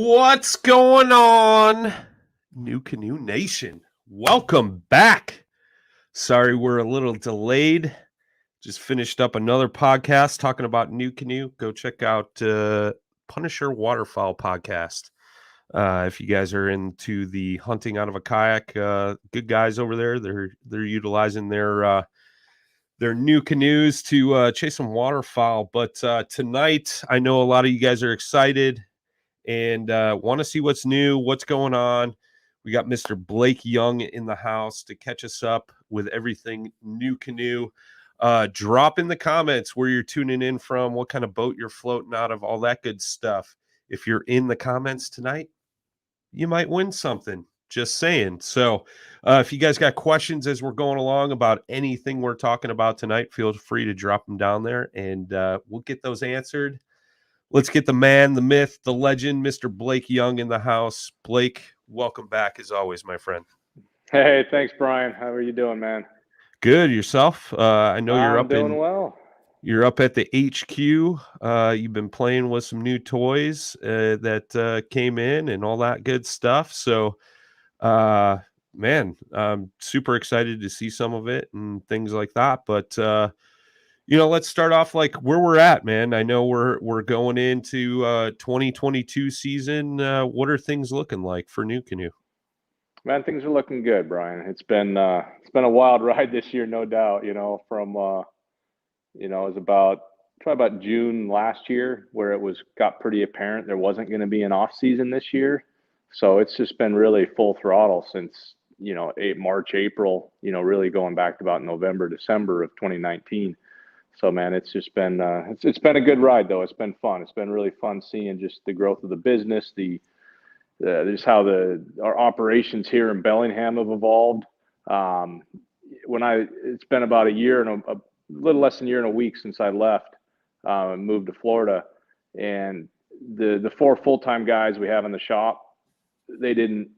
What's going on, New Canoe Nation? Welcome back. Sorry we're a little delayed. Just finished up another podcast talking about New Canoe. Go check out Punisher Waterfowl podcast. If you guys are into the hunting out of a kayak, good guys over there. They're utilizing their new canoes to chase some waterfowl. But tonight, I know a lot of you guys are excited and want to see what's new, what's going on. We got Mr. Blake Young in the house to catch us up with everything New Canoe. Drop in the comments where you're tuning in from, what kind of boat you're floating out of, all that good stuff. If you're in the comments tonight, you might win something. Just saying. So if you guys got questions as we're going along about anything we're talking about tonight, feel free to drop them down there and we'll get those answered. Let's get the man, the myth, the legend, Mr. Blake Young in the house. Blake, welcome back as always, my friend. Hey, thanks, Brian. How are you doing, man? Good. Yourself? I know you're I'm doing well. You're up at the HQ. You've been playing with some new toys that came in and all that good stuff. So, man, I'm super excited to see some of it and things like that. But let's start off like where we're at, man. I know we're going into 2022 season. What are things looking like for New Canoe? Man, things are looking good, Brian. It's been a wild ride this year, no doubt. From it was probably about June last year where it got pretty apparent there wasn't going to be an off season this year. So it's just been really full throttle since March, April. Really going back to about November, December of 2019. So, man, it's just been it's been a good ride, though. It's been fun. It's been really fun seeing just the growth of the business, just how our operations here in Bellingham have evolved. It's been about a year and a little less than a year and a week since I left and moved to Florida, and the 4 full-time guys we have in the shop, they didn't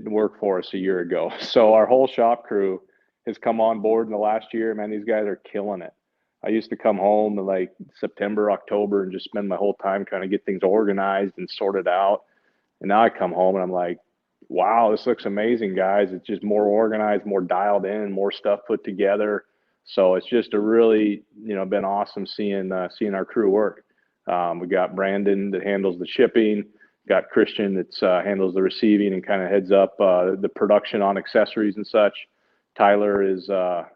work for us a year ago. So our whole shop crew has come on board in the last year. Man, these guys are killing it. I used to come home in like September, October, and just spend my whole time trying to get things organized and sorted out. And now I come home and I'm like, wow, this looks amazing, guys. It's just more organized, more dialed in, more stuff put together. So it's just a really, been awesome seeing our crew work. We got Brandon that handles the shipping, got Christian that handles the receiving and kind of heads up the production on accessories and such. Tyler is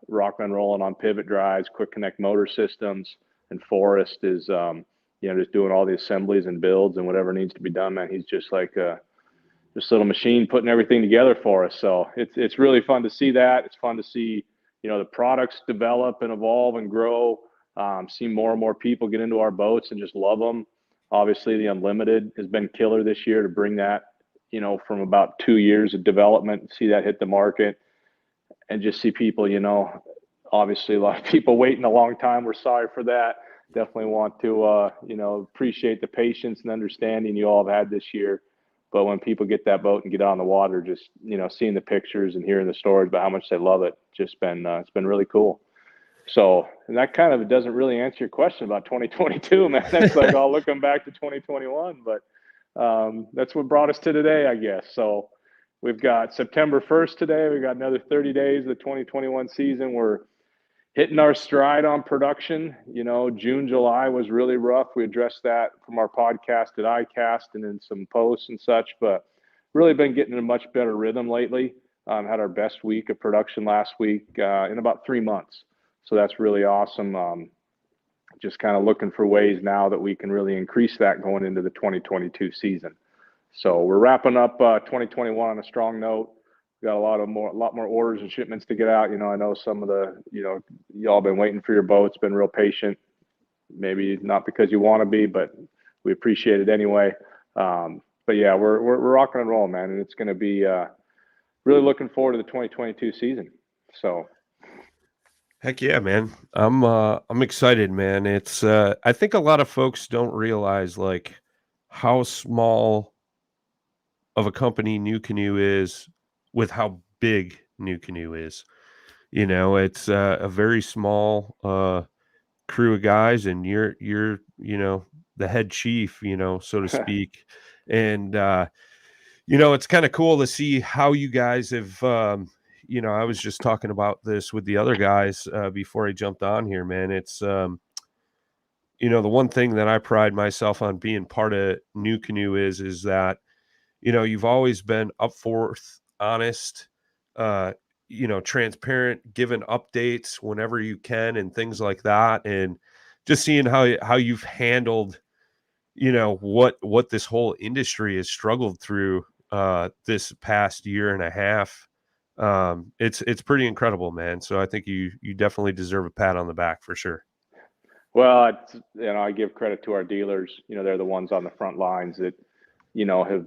rocking and rolling on pivot drives, quick connect motor systems, and Forrest is just doing all the assemblies and builds and whatever needs to be done. Man, he's just like this little machine putting everything together for us. So it's really fun to see that. It's fun to see the products develop and evolve and grow. See more and more people get into our boats and just love them. Obviously, the Unlimited has been killer this year to bring that from about 2 years of development, see that hit the market. And just see people, obviously a lot of people waiting a long time. We're sorry for that. Definitely want to, appreciate the patience and understanding you all have had this year. But when people get that boat and get on the water, just, seeing the pictures and hearing the stories about how much they love it, just been, it's been really cool. So, and that kind of doesn't really answer your question about 2022, man. That's like all looking back to 2021, but that's what brought us to today, I guess. So, we've got September 1st today. We've got another 30 days of the 2021 season. We're hitting our stride on production. June, July was really rough. We addressed that from our podcast at iCast and in some posts and such, but really been getting in a much better rhythm lately. Had our best week of production last week in about 3 months. So that's really awesome. Just kind of looking for ways now that we can really increase that going into the 2022 season. So we're wrapping up 2021 on a strong note. We got a lot more orders and shipments to get out. I know some of y'all been waiting for your boats, been real patient. Maybe not because you want to be, but we appreciate it anyway. But yeah, we're rocking and rolling, man, and it's going to be really looking forward to the 2022 season. So. Heck yeah, man. I'm excited, man. It's I think a lot of folks don't realize like how small of a company New Canoe is with how big New Canoe is. It's a very small crew of guys, and you're the head chief, so to speak. And, it's kind of cool to see how you guys have, I was just talking about this with the other guys before I jumped on here, man. It's, the one thing that I pride myself on being part of New Canoe is that, you've always been upforth, honest, transparent, giving updates whenever you can and things like that. And just seeing how you've handled, what this whole industry has struggled through this past year and a half. It's pretty incredible, man. So I think you definitely deserve a pat on the back for sure. Well, I give credit to our dealers. They're the ones on the front lines that, have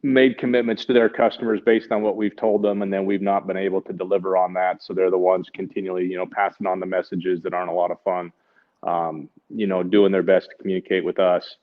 made commitments to their customers based on what we've told them, and then we've not been able to deliver on that. So they're the ones continually, passing on the messages that aren't a lot of fun, doing their best to communicate with us.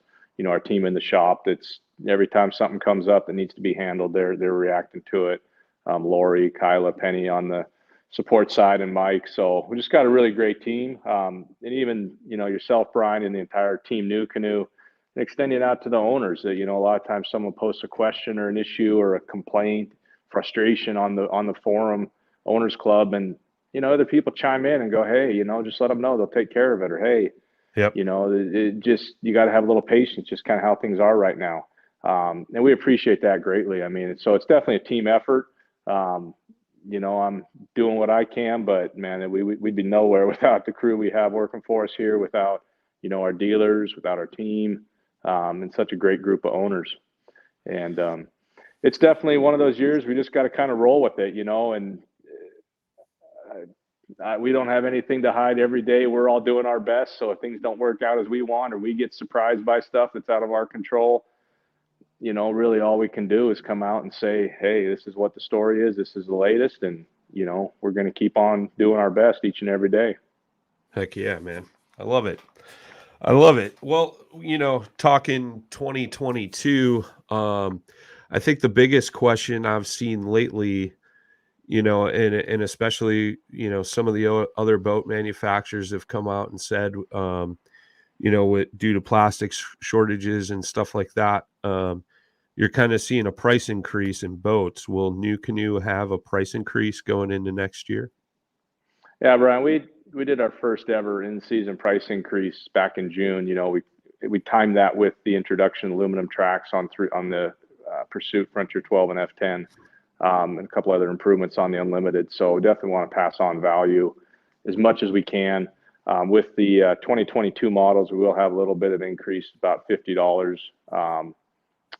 Our team in the shop, that's every time something comes up that needs to be handled, they're reacting to it. Lori, Kyla, Penny on the support side, and Mike. So we just got a really great team. And even, yourself, Brian, and the entire team New Canoe, and extending out to the owners that, a lot of times someone posts a question or an issue or a complaint, frustration on the forum, owners club, and, other people chime in and go, hey, just let them know, they'll take care of it. Or, hey, yep. you got to have a little patience, just kind of how things are right now. And we appreciate that greatly. I mean, so it's definitely a team effort. I'm doing what I can, but man, we'd be nowhere without the crew we have working for us here, without, our dealers, without our team, and such a great group of owners. And it's definitely one of those years we just got to kind of roll with it, and we don't have anything to hide every day. We're all doing our best. So if things don't work out as we want, or we get surprised by stuff that's out of our control, really all we can do is come out and say, hey, this is what the story is. This is the latest. And, we're going to keep on doing our best each and every day. Heck yeah, man. I love it. I love it. Well, talking 2022, I think the biggest question I've seen lately, and especially, some of the other boat manufacturers have come out and said, due to plastics shortages and stuff like that, you're kind of seeing a price increase in boats. Will New Canoe have a price increase going into next year? Yeah, Brian, we did our first ever in-season price increase back in June. We timed that with the introduction of aluminum tracks on the Pursuit Frontier 12 and F10, and a couple other improvements on the Unlimited. So definitely want to pass on value as much as we can. With the 2022 models, we will have a little bit of increase, about $50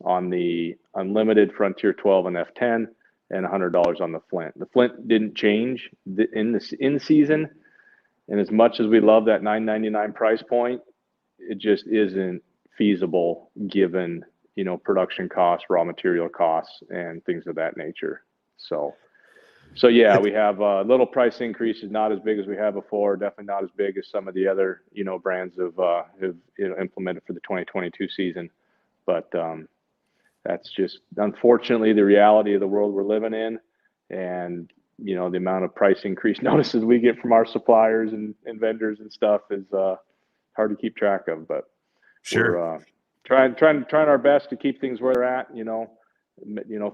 on the Unlimited Frontier 12 and F10, and $100 on the Flint. The Flint didn't change in season, and as much as we love that $9.99 price point, it just isn't feasible given production costs, raw material costs, and things of that nature. So yeah, we have little price increases, not as big as we have before. Definitely not as big as some of the other brands have implemented for the 2022 season, but that's just unfortunately the reality of the world we're living in, and the amount of price increase notices we get from our suppliers and vendors and stuff is hard to keep track of. But sure, we're trying our best to keep things where they're at.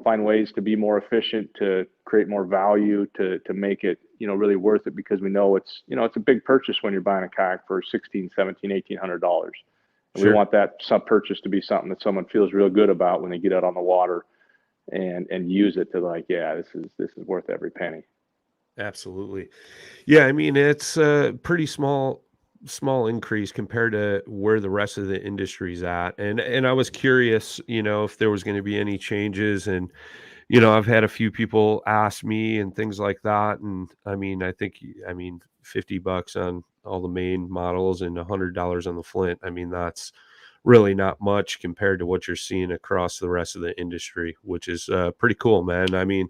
Find ways to be more efficient, to create more value, to make it really worth it, because we know it's a big purchase when you're buying a kayak for $1,600, $1,700, $1,800. Sure. We want that sub purchase to be something that someone feels real good about when they get out on the water and use it, to like, yeah, this is worth every penny. Absolutely. Yeah, I mean, it's a pretty small increase compared to where the rest of the industry's at. And I was curious, if there was going to be any changes. And, I've had a few people ask me and things like that. And I mean, $50 on all the main models and $100 on the Flint. I mean, that's really not much compared to what you're seeing across the rest of the industry, which is pretty cool, man. I mean,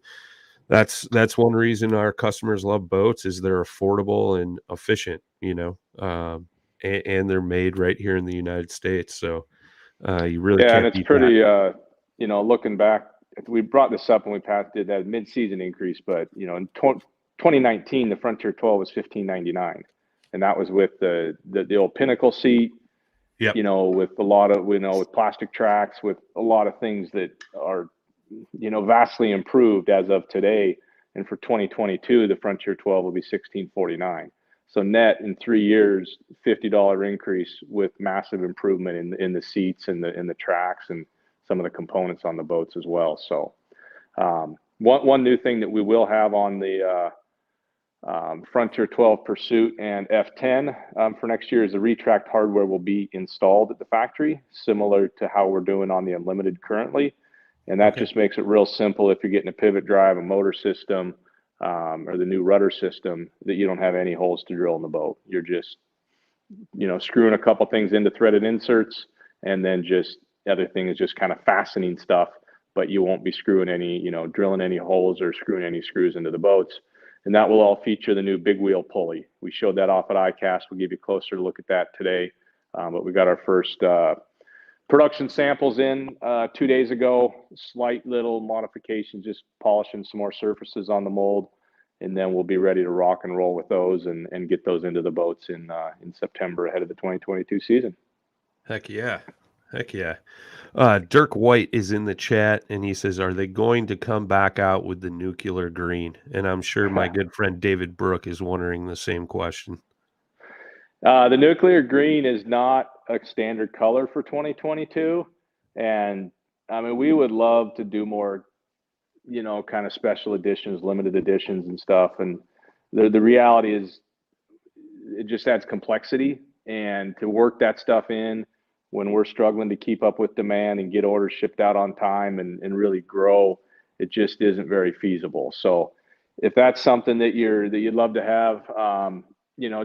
that's one reason our customers love boats, is they're affordable and efficient, and they're made right here in the United States. So you really can't and it's beat pretty, that. looking back, we brought this up when we did that mid-season increase, but in 2019, the Frontier 12 was $1,599, and that was with the old Pinnacle seat, Yep. With a lot of, with plastic tracks, with a lot of things that are, vastly improved as of today. And for 2022, the Frontier 12 will be $1649. So net in 3 years, $50 increase with massive improvement in the seats and the tracks and some of the components on the boats as well. So one new thing that we will have on the Frontier 12 Pursuit and F10 for next year is the retract hardware will be installed at the factory, similar to how we're doing on the Unlimited currently. And that just makes it real simple if you're getting a pivot drive, a motor system, or the new rudder system, that you don't have any holes to drill in the boat. You're just, screwing a couple things into threaded inserts, and then just the other thing is just kind of fastening stuff, but you won't be screwing any, drilling any holes or screwing any screws into the boats. And that will all feature the new big wheel pulley. We showed that off at ICAST. We'll give you a closer look at that today. But we got our first production samples in 2 days ago. Slight little modifications, just polishing some more surfaces on the mold. And then we'll be ready to rock and roll with those and get those into the boats in September ahead of the 2022 season. Heck yeah. Heck yeah. Dirk White is in the chat, and he says, are they going to come back out with the nuclear green? And I'm sure my good friend David Brook is wondering the same question. The nuclear green is not a standard color for 2022. And I mean, we would love to do more, kind of special editions, limited editions and stuff. And the reality is it just adds complexity, and to work that stuff in when we're struggling to keep up with demand and get orders shipped out on time and really grow, it just isn't very feasible. So if that's something that you'd love to have,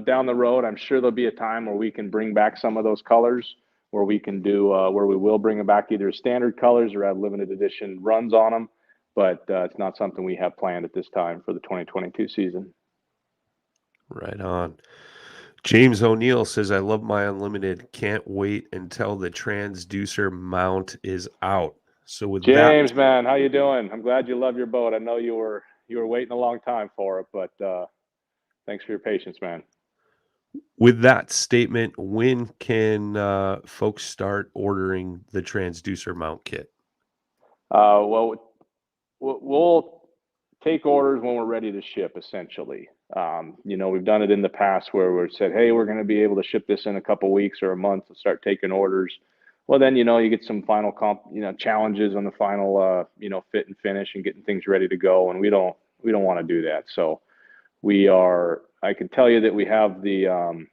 down the road, I'm sure there'll be a time where we can bring back some of those colors, where we can do, where we will bring them back either as standard colors or have limited edition runs on them. But it's not something we have planned at this time for the 2022 season. Right on. James O'Neill says, I love my Unlimited. Can't wait until the transducer mount is out. So with James, man, how you doing? I'm glad you love your boat. I know you were waiting a long time for it, but thanks for your patience, man. With that statement, when can folks start ordering the transducer mount kit? Well, we'll take orders when we're ready to ship, essentially. We've done it in the past where we've said, hey, we're going to be able to ship this in a couple weeks or a month to start taking orders. Well, then, you get some final challenges on the final, fit and finish and getting things ready to go. And we don't want to do that. So I can tell you that we have the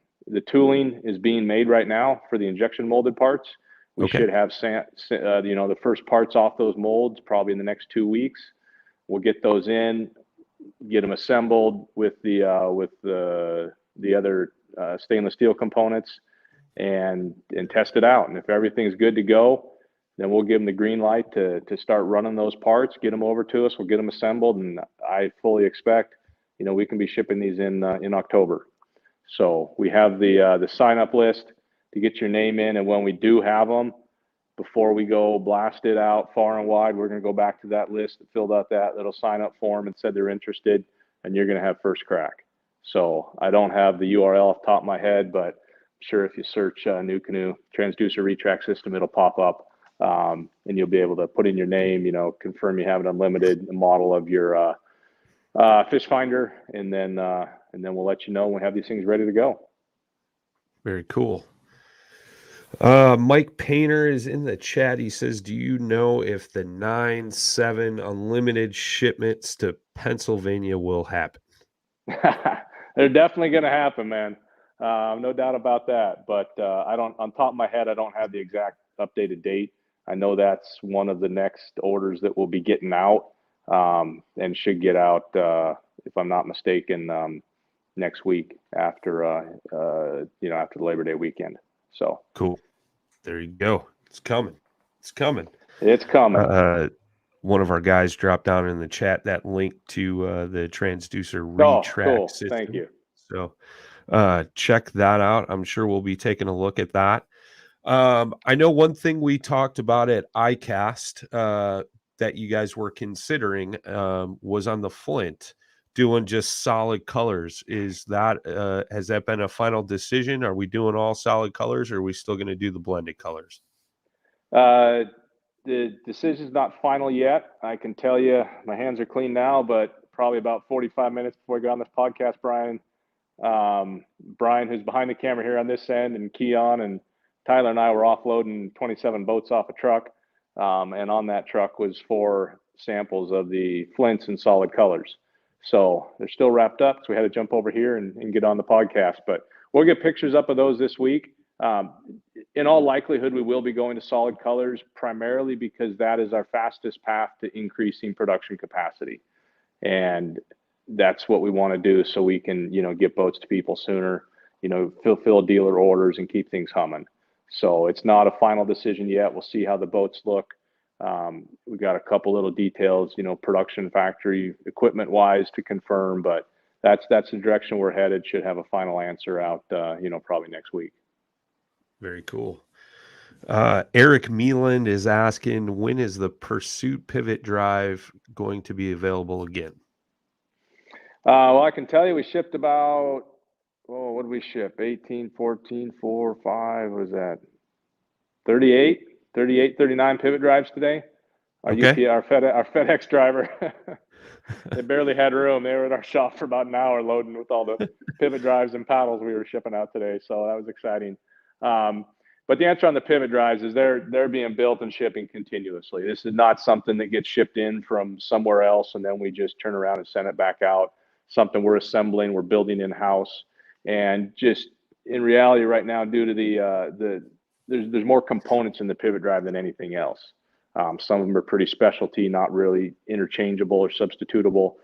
tooling is being made right now for the injection molded parts. We should have, the first parts off those molds probably in the next 2 weeks. We'll get those in, get them assembled with the other stainless steel components, and test it out. And if everything's good to go, then we'll give them the green light to start running those parts, get them over to us. We'll get them assembled, and I fully expect, we can be shipping these in October. So we have the sign up list to get your name in, and when we do have them, before we go blast it out far and wide, we're going to go back to that list that filled out that little sign up form and said they're interested, and you're going to have first crack. So I don't have the URL off the top of my head, but I'm sure if you search New Canoe Transducer Retract System, it'll pop up, and you'll be able to put in your name, confirm you have it unlimited, the model of your fish finder, and then we'll let you know when we have these things ready to go. Very cool. Mike Painter is in the chat. He says, do you know if the 9/7 unlimited shipments to Pennsylvania will happen? They're definitely going to happen, man. No doubt about that. But on top of my head, I don't have the exact updated date. I know that's one of the next orders that we'll be getting out, and should get out, if I'm not mistaken, next week after the Labor Day weekend. So cool. There you go. It's coming. It's coming. It's coming. One of our guys dropped down in the chat that link to the transducer retract system. Thank you. So check that out. I'm sure we'll be taking a look at that. I know one thing we talked about at ICAST that you guys were considering was on the Flint, doing just solid colors. Is that has that been a final decision? Are we doing all solid colors, or are we still going to do the blended colors? The decision's not final yet. I can tell you my hands are clean now, but probably about 45 minutes before we go on this podcast, Brian, who's behind the camera here on this end, and Keon and Tyler and I were offloading 27 boats off a truck. And on that truck was 4 samples of the Flints in solid colors. So they're still wrapped up. So we had to jump over here and get on the podcast, but we'll get pictures up of those this week. In all likelihood, we will be going to solid colors primarily because that is our fastest path to increasing production capacity. And that's what we want to do so we can, get boats to people sooner, fulfill dealer orders and keep things humming. So it's not a final decision yet. We'll see how the boats look. We got a couple little details, production factory equipment wise to confirm, but that's the direction we're headed. Should have a final answer out, probably next week. Very cool. Eric Meeland is asking, when is the Pursuit pivot drive going to be available again? Well, I can tell you we shipped about, what did we ship? 18, 14, 4, 5, what was that? 38, 39 pivot drives today. Our FedEx driver, they barely had room. They were at our shop for about an hour loading with all the pivot drives and paddles we were shipping out today. So that was exciting. But the answer on the pivot drives is they're being built and shipping continuously. This is not something that gets shipped in from somewhere else and then we just turn around and send it back out. Something we're assembling, we're building in-house. And just in reality right now, due to there's more components in the pivot drive than anything else. Some of them are pretty specialty, not really interchangeable or substitutable.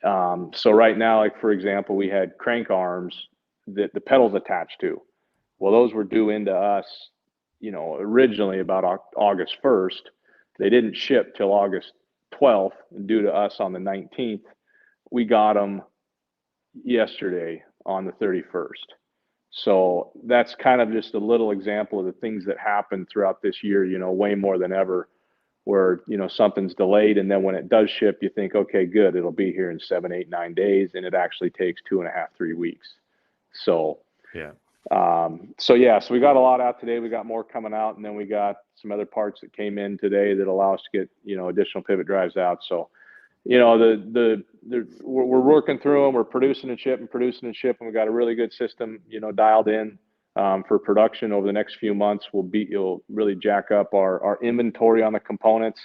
So right now, like for example, we had crank arms that the pedals attached to. Well, those were due into us, originally about August 1st. They didn't ship till August 12th, and due to us on the 19th. We got them yesterday on the 31st. So that's kind of just a little example of the things that happen throughout this year, way more than ever, where, something's delayed. And then when it does ship, you think, okay, good, it'll be here in 7, 8, 9 days. And it actually takes 2.5, 3 weeks. So, yeah. So we got a lot out today. We got more coming out, and then we got some other parts that came in today that allow us to get, additional pivot drives out. So, we're working through them. We're producing and shipping. We got a really good system, dialed in for production over the next few months. You'll really jack up our inventory on the components,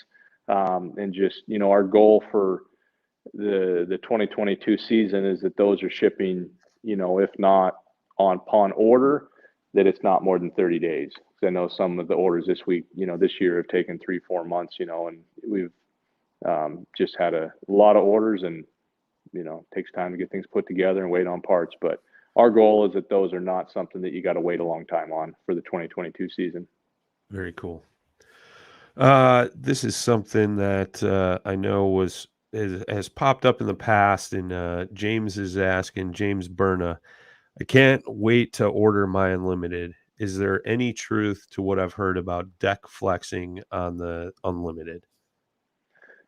and just, our goal for the 2022 season is that those are shipping, if not upon order, that it's not more than 30 days. Because I know some of the orders this week, this year have taken 3-4 months, and we've just had a lot of orders, and it takes time to get things put together and wait on parts. But our goal is that those are not something that you got to wait a long time on for the 2022 season. Very cool. This is something that I know has popped up in the past, and James is asking, James Berna, I can't wait to order my Unlimited. Is there any truth to what I've heard about deck flexing on the Unlimited?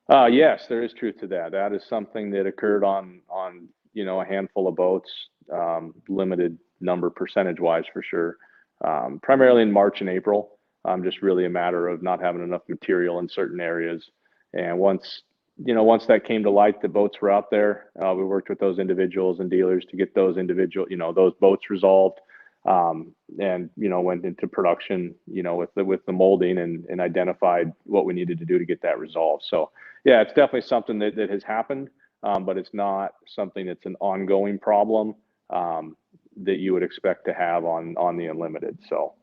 Yes, there is truth to that. That is something that occurred on a handful of boats, limited number percentage wise for sure, primarily in March and April. Just really a matter of not having enough material in certain areas. And once that came to light, the boats were out there. We worked with those individuals and dealers to get those those boats resolved, and went into production, with the molding and identified what we needed to do to get that resolved. So yeah, it's definitely something that has happened, but it's not something that's an ongoing problem that you would expect to have on the Unlimited. So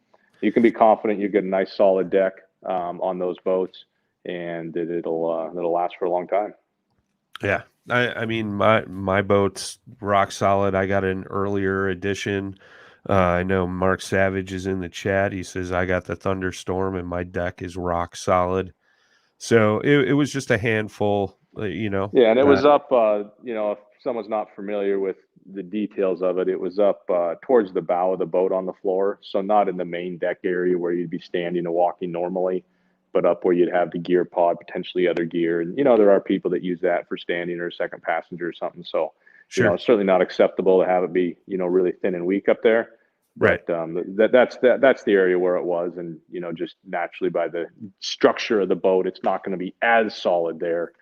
you can be confident you get a nice solid deck on those boats, and that it'll last for a long time. Yeah. I mean, my boat's rock solid. I got an earlier edition. I know Mark Savage is in the chat. He says, I got the Thunderstorm and my deck is rock solid. So it was just a handful, Yeah, and it was up, if someone's not familiar with the details of it, it was up towards the bow of the boat on the floor. So not in the main deck area where you'd be standing or walking normally, split up where you'd have the gear pod, potentially other gear. And, there are people that use that for standing or second passenger or something. So, Sure. it's certainly not acceptable to have it be, really thin and weak up there. Right. But that's the area where it was. And, just naturally by the structure of the boat, it's not going to be as solid there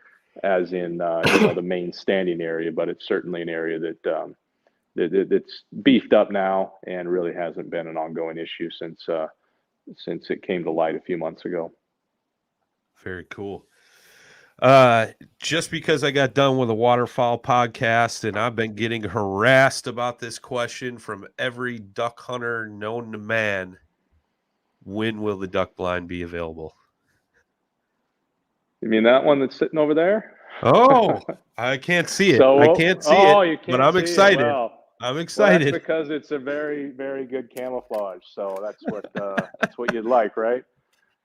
as in, the main standing area, but it's certainly an area that's beefed up now and really hasn't been an ongoing issue since it came to light a few months ago. Very cool. Just because I got done with a waterfowl podcast and I've been getting harassed about this question from every duck hunter known to man, when will the duck blind be available? You mean that one that's sitting over there? Oh, I can't see it. So, I can't see it, you can't but I'm see excited. It. Well, I'm excited. That's because it's a very, very good camouflage. So that's what you'd like, right?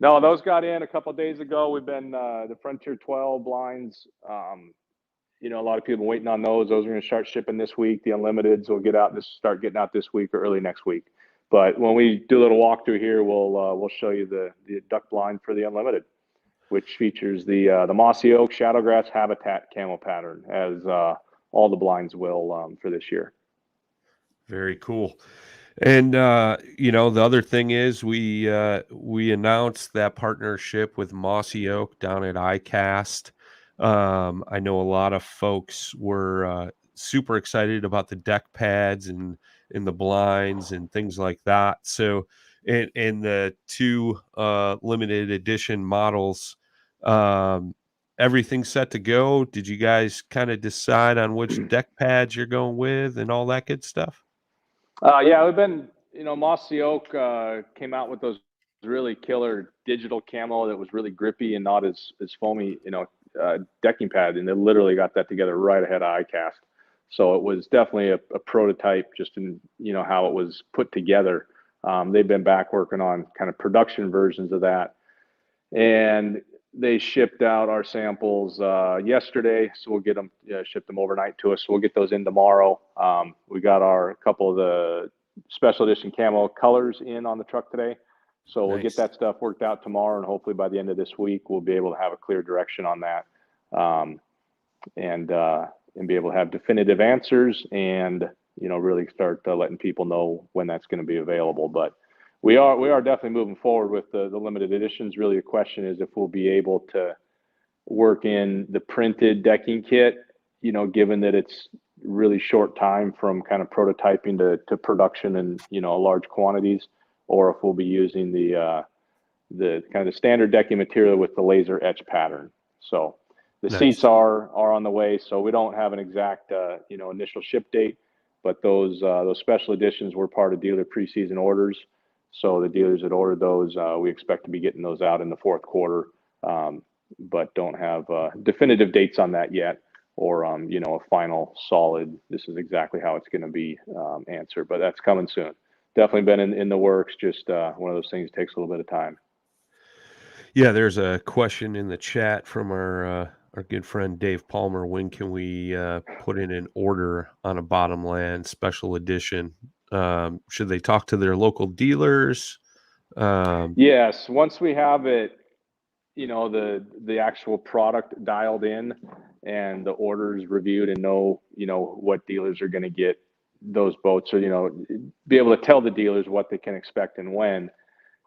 No, those got in a couple of days ago. We've been the Frontier 12 blinds. A lot of people waiting on those. Those are going to start shipping this week. The Unlimiteds will start getting out this week or early next week. But when we do a little walkthrough here, we'll show you the duck blind for the Unlimited, which features the Mossy Oak Shadowgrass Habitat camo pattern, as all the blinds will for this year. Very cool. And, the other thing is we announced that partnership with Mossy Oak down at ICAST. I know a lot of folks were super excited about the deck pads and the blinds and things like that. So, and the two limited edition models, everything's set to go. Did you guys kind of decide on which deck pads you're going with and all that good stuff? Yeah, we've been, Mossy Oak came out with those really killer digital camo that was really grippy and not as foamy, decking pad. And they literally got that together right ahead of ICAST. So it was definitely a prototype just in, how it was put together. They've been back working on kind of production versions of that. And they shipped out our samples yesterday, so we'll get them, shipped them overnight to us. So we'll get those in tomorrow. We got a couple of the special edition camo colors in on the truck today, so we'll get that stuff worked out tomorrow, and hopefully by the end of this week we'll be able to have a clear direction on that, and be able to have definitive answers and really start letting people know when that's going to be available. But we are definitely moving forward with the limited editions. Really, the question is if we'll be able to work in the printed decking kit, given that it's really short time from kind of prototyping to production in, large quantities, or if we'll be using the kind of the standard decking material with the laser etch pattern. So the seats are on the way. So we don't have an exact, initial ship date, but those special editions were part of dealer preseason orders. So the dealers that ordered those, we expect to be getting those out in the fourth quarter, but don't have definitive dates on that yet, or a final solid, this is exactly how it's going to be answer. But that's coming soon. Definitely been in the works. Just one of those things takes a little bit of time. Yeah, there's a question in the chat from our good friend Dave Palmer. When can we put in an order on a Bottomland special edition? Should they talk to their local dealers? Yes, once we have it, the actual product dialed in and the orders reviewed and know what dealers are going to get those boats, or be able to tell the dealers what they can expect and when,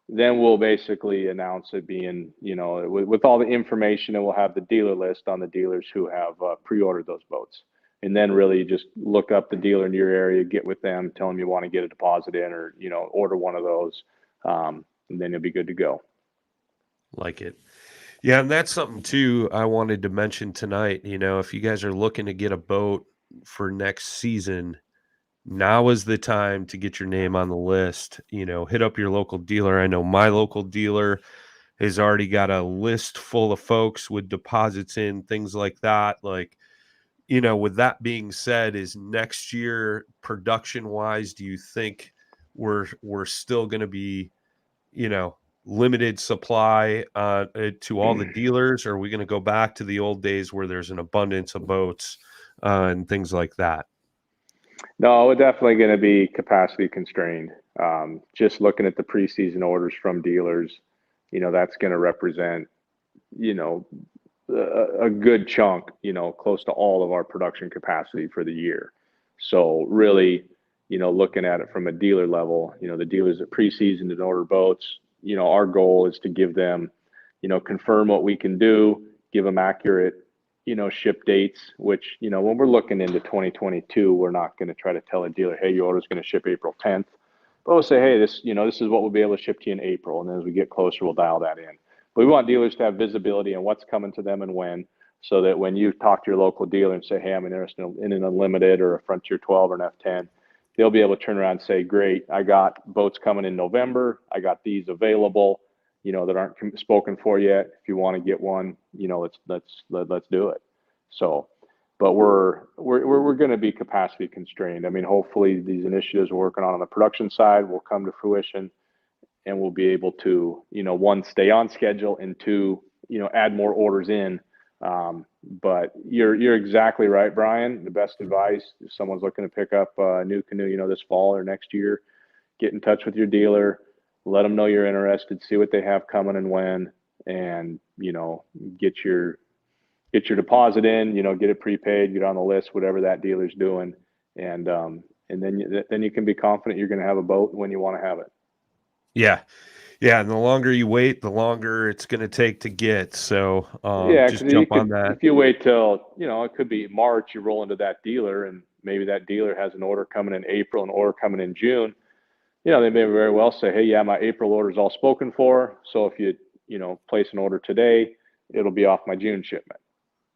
then we'll basically announce it being, with all the information, and we'll have the dealer list on the dealers who have pre-ordered those boats. And then really just look up the dealer in your area, get with them, tell them you want to get a deposit in, or, order one of those, and then you'll be good to go. Like it. Yeah, and that's something too I wanted to mention tonight. If you guys are looking to get a boat for next season, now is the time to get your name on the list. Hit up your local dealer. I know my local dealer has already got a list full of folks with deposits in, things like that. Like, with that being said, is next year production wise, do you think we're still going to be, limited supply to all the dealers, or are we going to go back to the old days where there's an abundance of boats and things like that? No, we're definitely going to be capacity constrained. Just looking at the preseason orders from dealers, that's going to represent, a good chunk, close to all of our production capacity for the year. So really, looking at it from a dealer level, the dealers that preseason and order boats, our goal is to give them, confirm what we can do, give them accurate, ship dates, which, when we're looking into 2022, we're not going to try to tell a dealer, hey, your order's going to ship April 10th. But we'll say, hey, this is what we'll be able to ship to you in April. And then as we get closer, we'll dial that in. But we want dealers to have visibility on what's coming to them and when, so that when you talk to your local dealer and say, hey, I'm interested in an Unlimited or a Frontier 12 or an F10, they'll be able to turn around and say, great, I got boats coming in November. I got these available, that aren't spoken for yet. If you want to get one, let's do it. So, but we're going to be capacity constrained. I mean, hopefully these initiatives we're working on the production side will come to fruition, and we'll be able to, one, stay on schedule, and two, add more orders in. But you're exactly right, Brian. The best advice, if someone's looking to pick up a new canoe, this fall or next year, get in touch with your dealer, let them know you're interested, see what they have coming and when, and, get your deposit in, get it prepaid, get on the list, whatever that dealer's doing. And then you can be confident you're going to have a boat when you want to have it. Yeah. Yeah. And the longer you wait, the longer it's going to take to get. So just jump on that. If you wait till, it could be March, you roll into that dealer, and maybe that dealer has an order coming in April, an order coming in June. They may very well say, hey, yeah, my April order is all spoken for. So if you, place an order today, it'll be off my June shipment.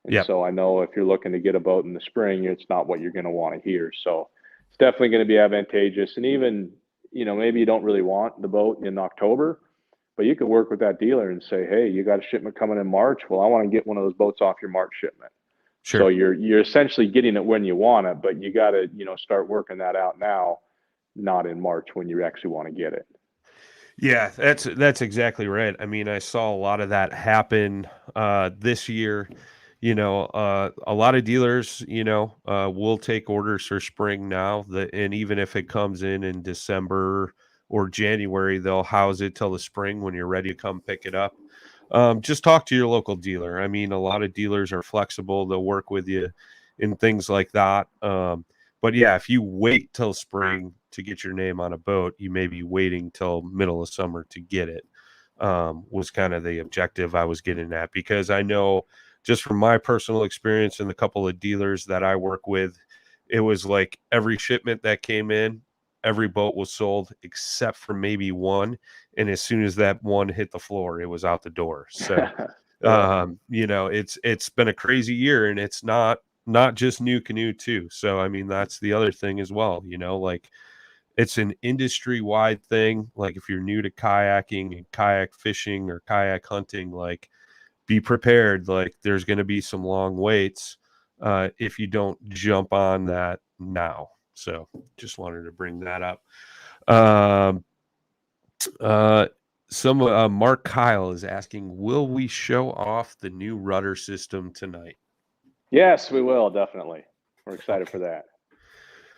And so I know if you're looking to get a boat in the spring, it's not what you're going to want to hear. So it's definitely going to be advantageous. And even, maybe you don't really want the boat in October, but you could work with that dealer and say, hey, you got a shipment coming in March. Well, I want to get one of those boats off your March shipment. Sure. So you're essentially getting it when you want it, but you got to, start working that out now, not in March when you actually want to get it. Yeah, that's exactly right. I mean, I saw a lot of that happen this year. A lot of dealers, will take orders for spring now. And even if it comes in December or January, they'll house it till the spring when you're ready to come pick it up. Just talk to your local dealer. I mean, a lot of dealers are flexible. They'll work with you in things like that. But yeah, if you wait till spring to get your name on a boat, you may be waiting till middle of summer to get it, was kind of the objective I was getting at. Because I know just from my personal experience and the couple of dealers that I work with, it was like every shipment that came in, every boat was sold except for maybe one. And as soon as that one hit the floor, it was out the door. So, it's been a crazy year, and it's not just New Canoe too. So, I mean, that's the other thing as well, like it's an industry wide thing. Like if you're new to kayaking and kayak fishing or kayak hunting, like be prepared. Like there's going to be some long waits if you don't jump on that now. So just wanted to bring that up. Mark Kyle is asking, will we show off the new rudder system tonight? Yes, we will. Definitely. We're excited for that.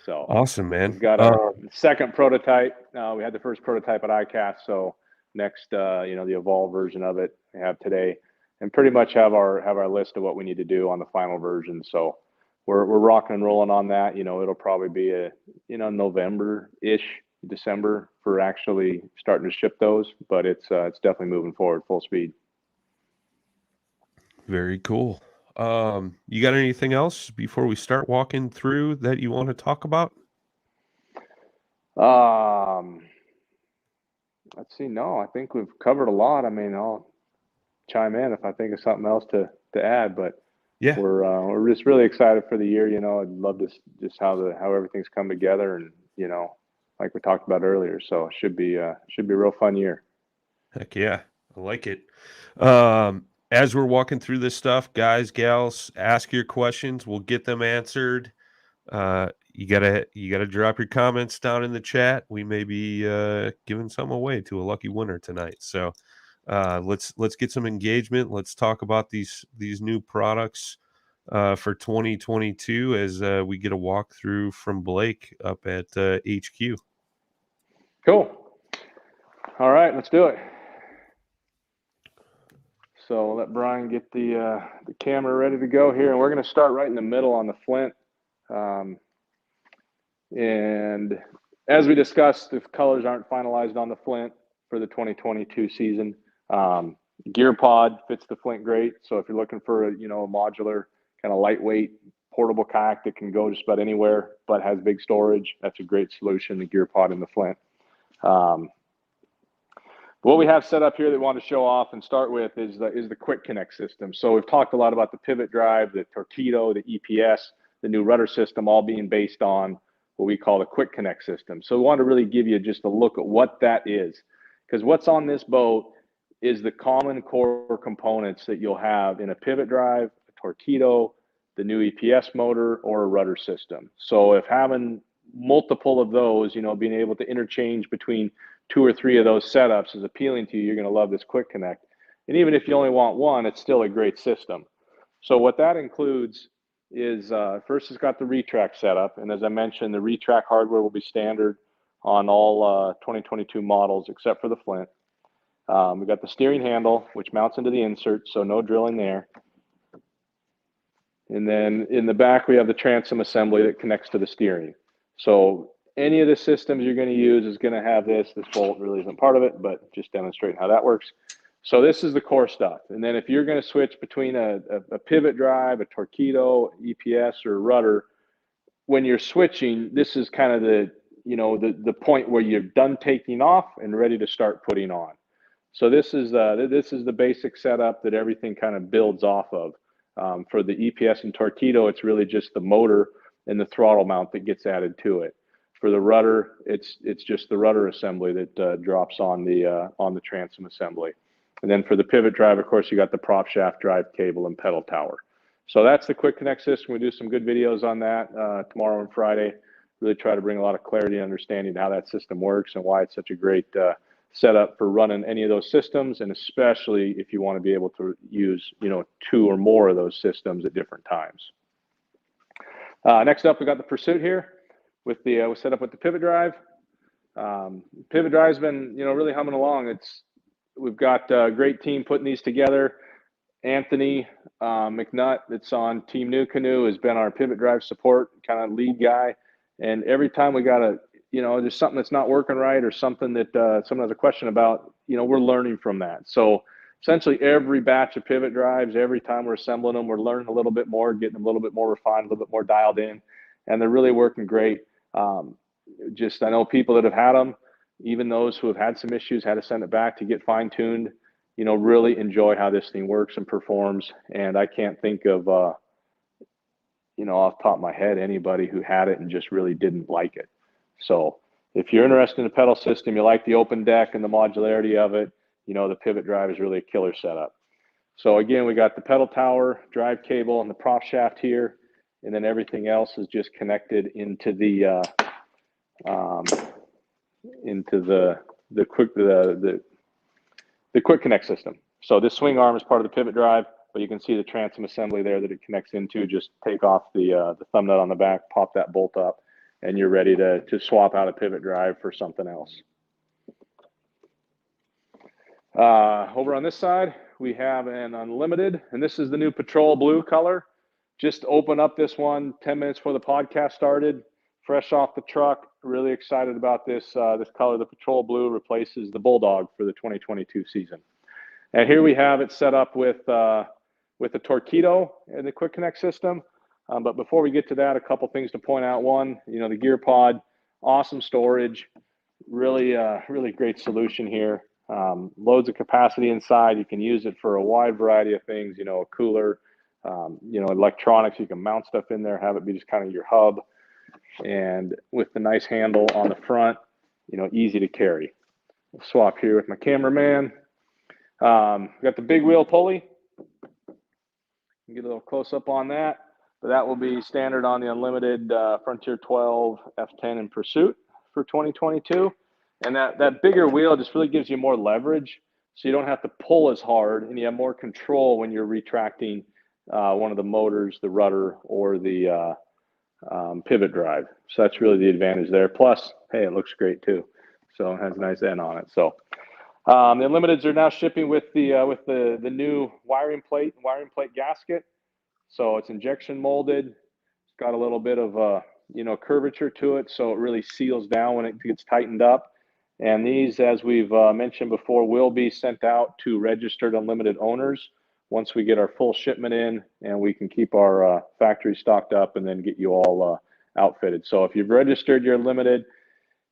So awesome, man. We've got our second prototype. We had the first prototype at ICAST. So next, the evolved version of it we have today, and pretty much have our list of what we need to do on the final version. So we're rocking and rolling on that. It'll probably be a, November-ish, December for actually starting to ship those, but it's definitely moving forward full speed. Very cool. You got anything else before we start walking through that you want to talk about? Let's see. No, I think we've covered a lot. I mean, I'll chime in if I think of something else to add, but yeah, we're just really excited for the year. I'd love to just how everything's come together, and like we talked about earlier. So it should be a real fun year. Heck yeah, I like it. As we're walking through this stuff, guys, gals, ask your questions. We'll get them answered. You gotta drop your comments down in the chat. We may be giving some away to a lucky winner tonight. So let's get some engagement. Let's talk about these new products for 2022 as we get a walkthrough from Blake up at HQ. Cool. All right, let's do it. So let Brian get the camera ready to go here, and we're going to start right in the middle on the Flint. And as we discussed, the colors aren't finalized on the Flint for the 2022 season. Gear pod fits the Flint great. So if you're looking for a modular, kind of lightweight, portable kayak that can go just about anywhere but has big storage, that's a great solution, the gear pod in the Flint. What we have set up here that we want to show off and start with is the quick connect system. So we've talked a lot about the pivot drive, the Torqeedo, the EPS, the new rudder system, all being based on what we call the quick connect system. So we want to really give you just a look at what that is, because what's on this boat is the common core components that you'll have in a pivot drive, a Torqeedo, the new EPS motor, or a rudder system. So if having multiple of those, being able to interchange between 2 or 3 of those setups is appealing to you, you're going to love this quick connect. And even if you only want one, it's still a great system. So what that includes is first it's got the retract setup. And as I mentioned, the retract hardware will be standard on all 2022 models except for the Flint. We've got the steering handle, which mounts into the insert, so no drilling there. And then in the back, we have the transom assembly that connects to the steering. So any of the systems you're going to use is going to have this. This bolt really isn't part of it, but just demonstrating how that works. So this is the core stuff. And then if you're going to switch between a pivot drive, a Torqeedo, EPS, or a rudder, when you're switching, this is kind of the point where you're done taking off and ready to start putting on. So this is the basic setup that everything kind of builds off of. For the EPS and Torqeedo, it's really just the motor and the throttle mount that gets added to it. For the rudder, it's just the rudder assembly that drops on the transom assembly. And then for the pivot drive, of course, you got the prop shaft, drive cable, and pedal tower. So that's the quick connect system. We do some good videos on that tomorrow and Friday. Really try to bring a lot of clarity and understanding how that system works and why it's such a great setup for running any of those systems, and especially if you want to be able to use 2 or more of those systems at different times. Next up, we got the Pursuit here with the we're set up with the pivot drive. Pivot drive's been really humming along. We've got a great team putting these together. Anthony McNutt, that's on Team New Canoe, has been our pivot drive support kind of lead guy. And every time we got there's something that's not working right or something that someone has a question about, we're learning from that. So essentially every batch of pivot drives, every time we're assembling them, we're learning a little bit more, getting them a little bit more refined, a little bit more dialed in, and they're really working great. I know people that have had them, even those who have had some issues, had to send it back to get fine-tuned, really enjoy how this thing works and performs. And I can't think of, off the top of my head, anybody who had it and just really didn't like it. So if you're interested in the pedal system, you like the open deck and the modularity of it, the pivot drive is really a killer setup. So again, we got the pedal tower, drive cable, and the prop shaft here, and then everything else is just connected into the quick connect system. So this swing arm is part of the pivot drive, but you can see the transom assembly there that it connects into. Just take off the thumb nut on the back, pop that bolt up, and you're ready to swap out a pivot drive for something else. Over on this side, we have an unlimited, and this is the new Patrol Blue color. Just open up this one 10 minutes before the podcast started, fresh off the truck. Really excited about this color. The Patrol Blue replaces the Bulldog for the 2022 season. And here we have it set up with the Torqeedo and the Quick Connect system. But before we get to that, a couple things to point out. One, the gear pod, awesome storage, really great solution here. Loads of capacity inside. You can use it for a wide variety of things, a cooler, electronics. You can mount stuff in there, have it be just kind of your hub. And with the nice handle on the front, easy to carry. I'll swap here with my cameraman. Got the big wheel pulley. Get a little close up on that. But that will be standard on the Unlimited Frontier 12, F10, and Pursuit for 2022. And that bigger wheel just really gives you more leverage, so you don't have to pull as hard, and you have more control when you're retracting one of the motors, the rudder, or the pivot drive. So that's really the advantage there. Plus, hey, it looks great too. So it has a nice end on it. So The Unlimiteds are now shipping with the new wiring plate gasket. So it's injection molded. It's got a little bit of curvature to it, so it really seals down when it gets tightened up. And these, as we've mentioned before, will be sent out to registered Unlimited owners once we get our full shipment in, and we can keep our factory stocked up and then get you all outfitted. So if you've registered your Unlimited,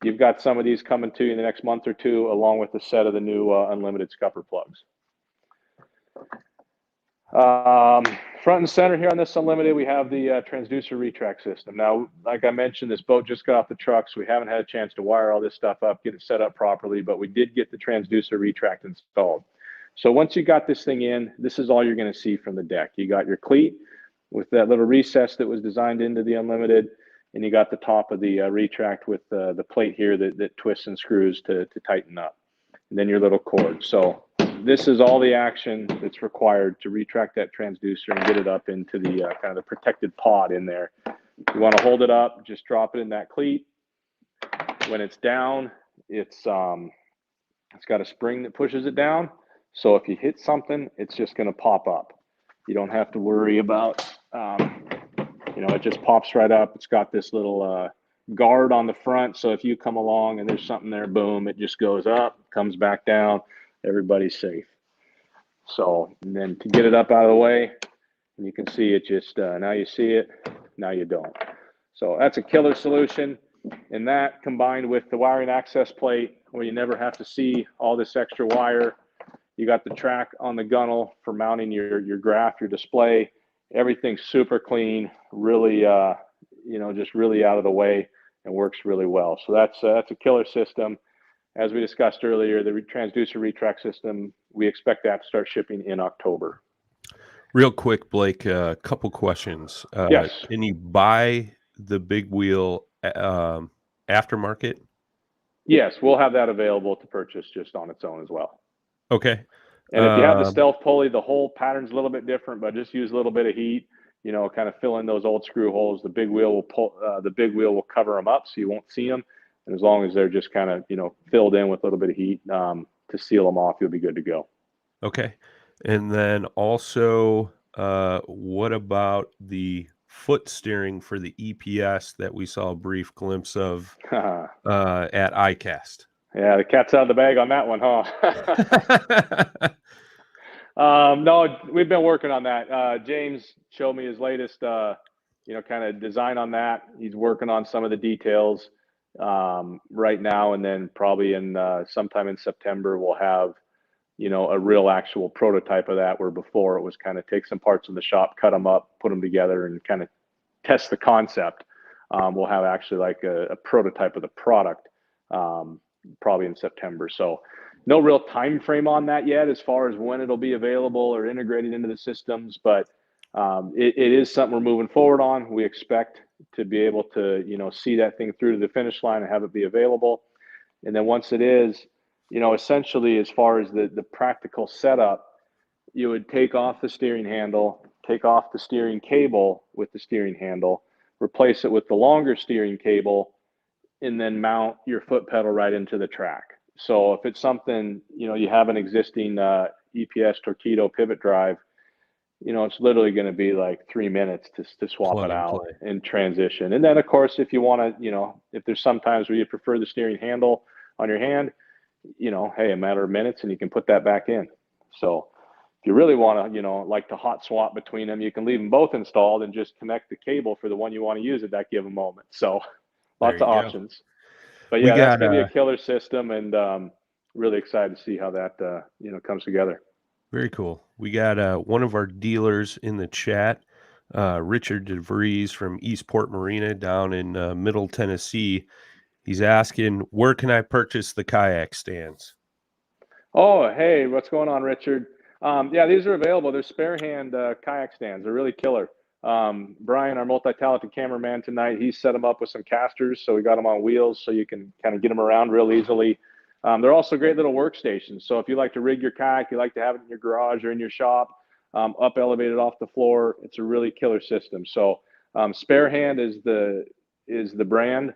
you've got some of these coming to you in the next month or two, along with a set of the new Unlimited scupper plugs. Front and center here on this Unlimited, we have the transducer retract system. Now, like I mentioned, this boat just got off the truck, so we haven't had a chance to wire all this stuff up, get it set up properly, but we did get the transducer retract installed. So once you got this thing in, this is all you're going to see from the deck. You got your cleat with that little recess that was designed into the Unlimited, and you got the top of the retract with the plate here that twists and screws to tighten up, and then your little cord. So this is all the action that's required to retract that transducer and get it up into the kind of the protected pod in there. You want to hold it up, just drop it in that cleat. When it's down, it's got a spring that pushes it down. So if you hit something, it's just going to pop up. You don't have to worry about, it just pops right up. It's got this little guard on the front. So if you come along and there's something there, boom, it just goes up, comes back down. Everybody's safe. So, and then to get it up out of the way, and you can see it just, now you see it, now you don't. So that's a killer solution. And that combined with the wiring access plate, where you never have to see all this extra wire. You got the track on the gunnel for mounting your graph, your display. Everything's super clean, really, just really out of the way, and works really well. So that's a killer system. As we discussed earlier, the transducer retract system, we expect that to start shipping in October. Real quick, Blake, a couple questions. Yes. Can you buy the big wheel aftermarket? Yes, we'll have that available to purchase just on its own as well. Okay. And if you have the stealth pulley, the whole pattern's a little bit different, but just use a little bit of heat, kind of fill in those old screw holes. The big wheel will cover them up, so you won't see them. And as long as they're just kind of, filled in with a little bit of heat to seal them off, you'll be good to go. Okay. And then also, what about the foot steering for the EPS that we saw a brief glimpse of at ICAST? Yeah, the cat's out of the bag on that one, huh? No, we've been working on that. James showed me his latest, kind of design on that. He's working on some of the details right now, and then probably in sometime in September we'll have a real actual prototype of that, where before it was kind of take some parts in the shop, cut them up, put them together, and kind of test the concept. We'll have actually like a prototype of the product probably in September. So no real time frame on that yet as far as when it'll be available or integrated into the systems, but it is something we're moving forward on. We expect to be able to, see that thing through to the finish line and have it be available. And then once it is, essentially as far as the practical setup, you would take off the steering handle, take off the steering cable with the steering handle, replace it with the longer steering cable, and then mount your foot pedal right into the track. So if it's something, you have an existing EPS Torqeedo pivot drive, it's literally going to be like 3 minutes to swap it out and transition. And then of course, if you want to, if there's sometimes where you prefer the steering handle on your hand, hey, a matter of minutes and you can put that back in. So if you really want to, like to hot swap between them, you can leave them both installed and just connect the cable for the one you want to use at that given moment. So lots of options. But yeah, that's going to be a killer system, and really excited to see how that, comes together. Very cool. We got one of our dealers in the chat, Richard DeVries from Eastport Marina down in Middle Tennessee. He's asking, where can I purchase the kayak stands? Oh, hey, what's going on, Richard? Yeah, these are available. They're spare hand kayak stands. They're really killer. Brian, our multi-talented cameraman tonight, he set them up with some casters, so we got them on wheels so you can kind of get them around real easily. They're also great little workstations. So if you like to rig your kayak, you like to have it in your garage or in your shop, up elevated off the floor, it's a really killer system. So Spare Hand is the brand,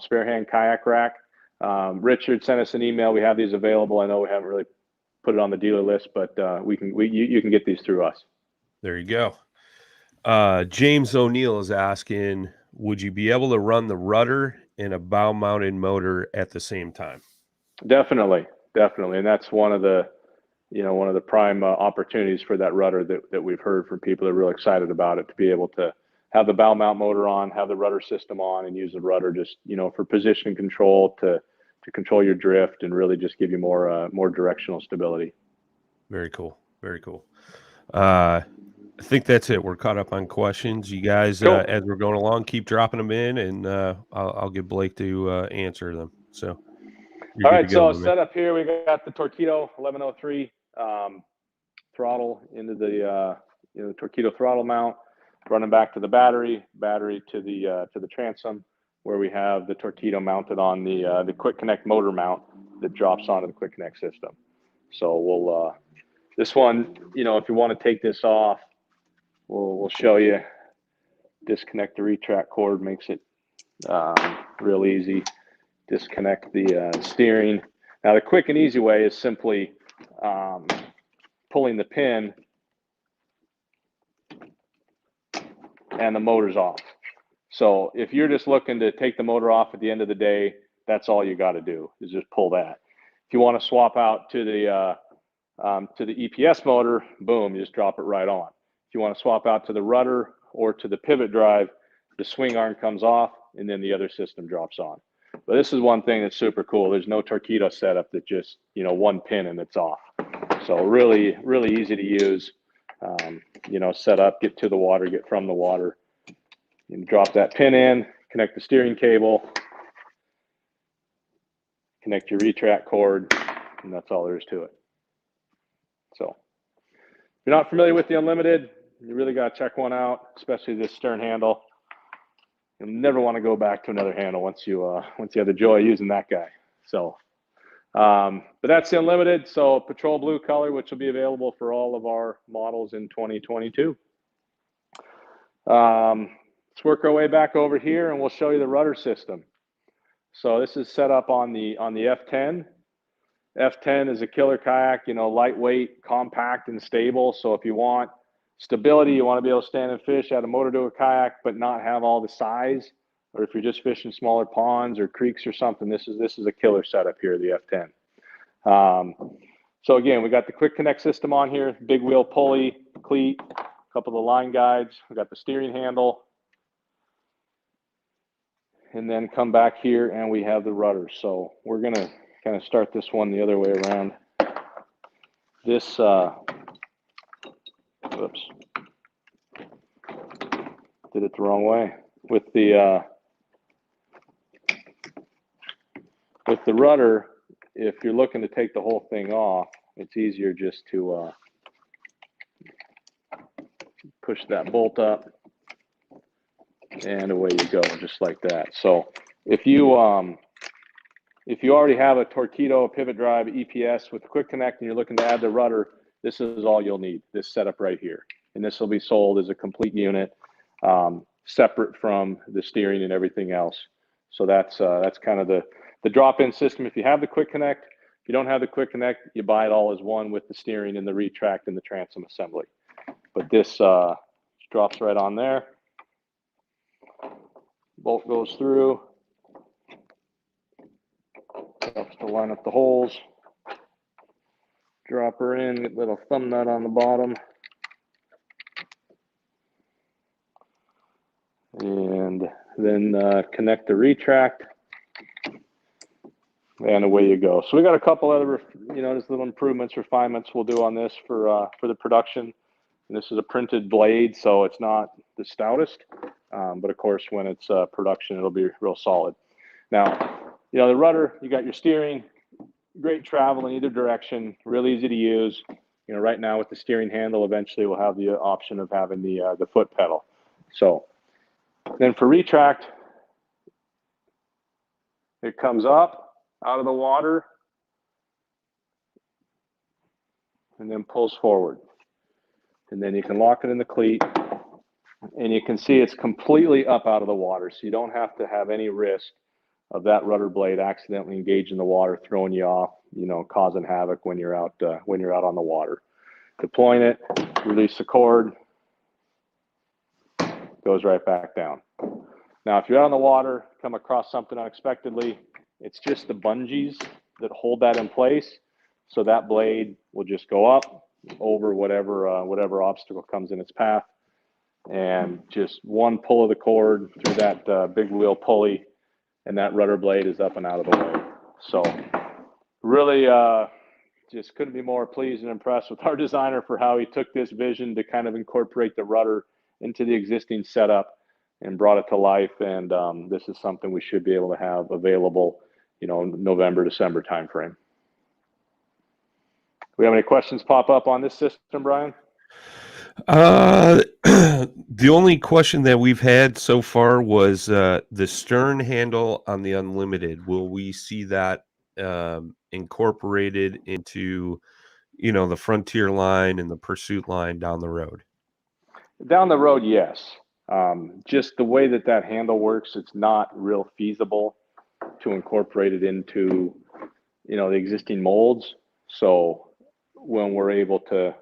Spare Hand Kayak Rack. Richard sent us an email. We have these available. I know we haven't really put it on the dealer list, but you can get these through us. There you go. James O'Neill is asking, would you be able to run the rudder and a bow mounted motor at the same time? Definitely. And that's one of the prime opportunities for that rudder that we've heard from people that are real excited about it, to be able to have the bow mount motor on, have the rudder system on, and use the rudder just, for position control to control your drift and really just give you more directional stability. Very cool. I think that's it. We're caught up on questions. You guys, Cool. As we're going along, keep dropping them in, and I'll get Blake to answer them. So, all right. So set up here, we got the Torqeedo 1103 throttle into the Torqeedo throttle mount, running back to the battery to the transom, where we have the Torqeedo mounted on the quick connect motor mount that drops onto the quick connect system. So we'll this one, if you want to take this off, we'll show you. Disconnect the retract cord, makes it real easy. Disconnect the steering. Now the quick and easy way is simply pulling the pin and the motor's off. So if you're just looking to take the motor off at the end of the day, that's all you got to do, is just pull that. If you want to swap out to the EPS motor, boom, you just drop it right on. If you want to swap out to the rudder or to the pivot drive, the swing arm comes off and then the other system drops on. But this is one thing that's super cool. There's no Torqeedo setup that just, one pin and it's off. So really, really easy to use. Set up, get to the water, get from the water. You drop that pin in, connect the steering cable, connect your retract cord, and that's all there is to it. So if you're not familiar with the Unlimited, you really got to check one out, especially this stern handle. You'll never want to go back to another handle once you have the joy of using that guy. So, but that's the Unlimited. So Patrol Blue color, which will be available for all of our models in 2022. Let's work our way back over here, and we'll show you the rudder system. So this is set up on the F10. F10 is a killer kayak, lightweight, compact, and stable. So if you want stability, you want to be able to stand and fish, add a motor to a kayak, but not have all the size. Or if you're just fishing smaller ponds or creeks or something, this is a killer setup here, the F10. So again, we got the quick connect system on here, big wheel pulley, cleat, a couple of the line guides. We got the steering handle. And then come back here and we have the rudder. So we're going to kind of start this one the other way around. This, whoops, did it the wrong way. With the rudder, if you're looking to take the whole thing off, it's easier just to push that bolt up, and away you go, just like that. So if you already have a Torqeedo pivot drive EPS with quick connect and you're looking to add the rudder, this is all you'll need, this setup right here. And this will be sold as a complete unit, separate from the steering and everything else. So that's kind of the drop-in system. If you have the quick connect, if you don't have the quick connect, you buy it all as one with the steering and the retract and the transom assembly. But this drops right on there. Bolt goes through. Helps to line up the holes. Drop her in, get a little thumb nut on the bottom. And then connect the retract. And away you go. So we got a couple other, just little improvements, refinements we'll do on this for the production. And this is a printed blade, so it's not the stoutest. But of course, when it's production, it'll be real solid. Now, the rudder, you got your steering, great travel in either direction, real easy to use. Right now with the steering handle, eventually we'll have the option of having the foot pedal. So then for retract, it comes up out of the water and then pulls forward. And then you can lock it in the cleat, and you can see it's completely up out of the water. So you don't have to have any risk of that rudder blade accidentally engaging the water, throwing you off, causing havoc when you're out on the water. Deploying it, release the cord, goes right back down. Now, if you're out on the water, come across something unexpectedly, it's just the bungees that hold that in place. So that blade will just go up over whatever obstacle comes in its path, and just one pull of the cord through that big wheel pulley, and that rudder blade is up and out of the way. So really just couldn't be more pleased and impressed with our designer for how he took this vision to kind of incorporate the rudder into the existing setup and brought it to life. And this is something we should be able to have available, November, December timeframe. Do we have any questions pop up on this system, Brian? The only question that we've had so far was the stern handle on the Unlimited. Will we see that incorporated into, the Frontier line and the Pursuit line down the road? Down the road, yes. Just the way that handle works, it's not real feasible to incorporate it into, the existing molds. So when we're able to,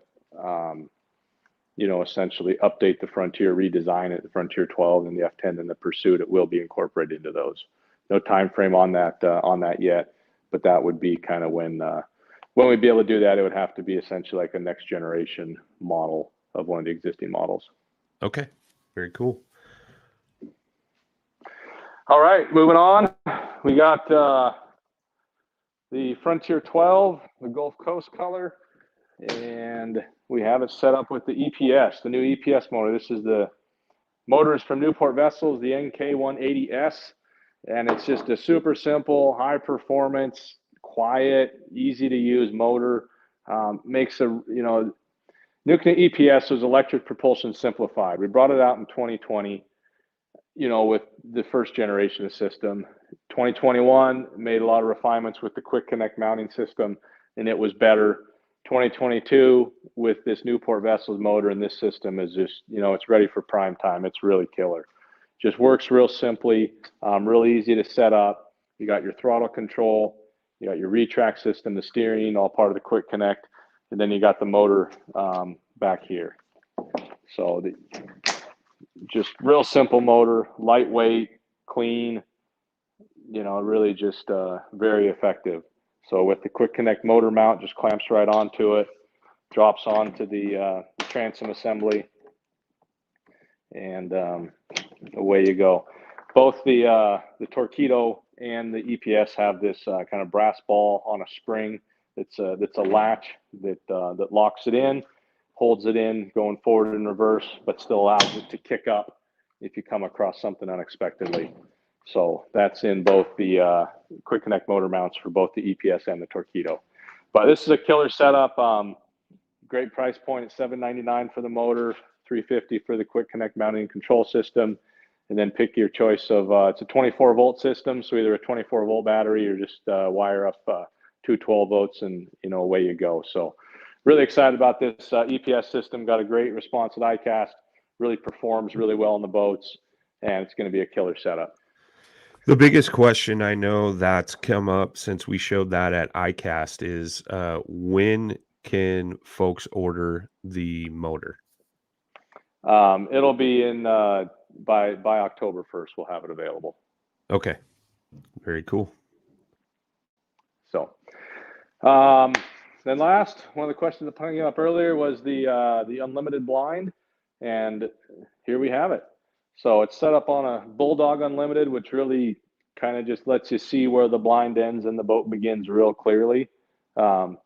essentially update the Frontier, redesign it, the Frontier 12 and the F10 and the Pursuit, it will be incorporated into those. No time frame on that yet, but that would be kind of when we'd be able to do that. It would have to be essentially like a next generation model of one of the existing models. Okay, very cool. All right, moving on. We got the Frontier 12, the Gulf Coast color, and we have it set up with the EPS, the new EPS motor. This is the motors from Newport Vessels, the NK180S, and it's just a super simple, high performance, quiet, easy to use motor. Makes a, Nuke EPS was electric propulsion simplified. We brought it out in 2020, with the first generation of the system. 2021 made a lot of refinements with the quick connect mounting system, and it was better. 2022 with this Newport Vessels motor, and this system is just, it's ready for prime time. It's really killer. Just works real simply, really easy to set up. You got your throttle control, you got your retract system, the steering, all part of the quick connect, and then you got the motor back here. So just real simple motor, lightweight, clean, really just very effective. So with the quick connect motor mount, just clamps right onto it, drops onto the transom assembly, and away you go. Both the Torqeedo and the EPS have this kind of brass ball on a spring that's a latch that locks it in, holds it in going forward and reverse, but still allows it to kick up if you come across something unexpectedly. So that's in both the quick connect motor mounts for both the EPS and the Torqeedo. But this is a killer setup. Great price point at $799 for the motor, $350 for the quick connect mounting and control system, and then pick your choice of it's a 24 volt system, so either a 24 volt battery or just wire up two 12 volts, and away you go. So really excited about this EPS system. Got a great response at ICAST. Really performs really well in the boats, and it's going to be a killer setup. The biggest question I know that's come up since we showed that at ICAST is when can folks order the motor? It'll be in by October 1st. We'll have it available. Okay, very cool. So, then last, one of the questions that came up earlier was the unlimited blind, and here we have it. So it's set up on a Bulldog Unlimited, which really kind of just lets you see where the blind ends and the boat begins real clearly. So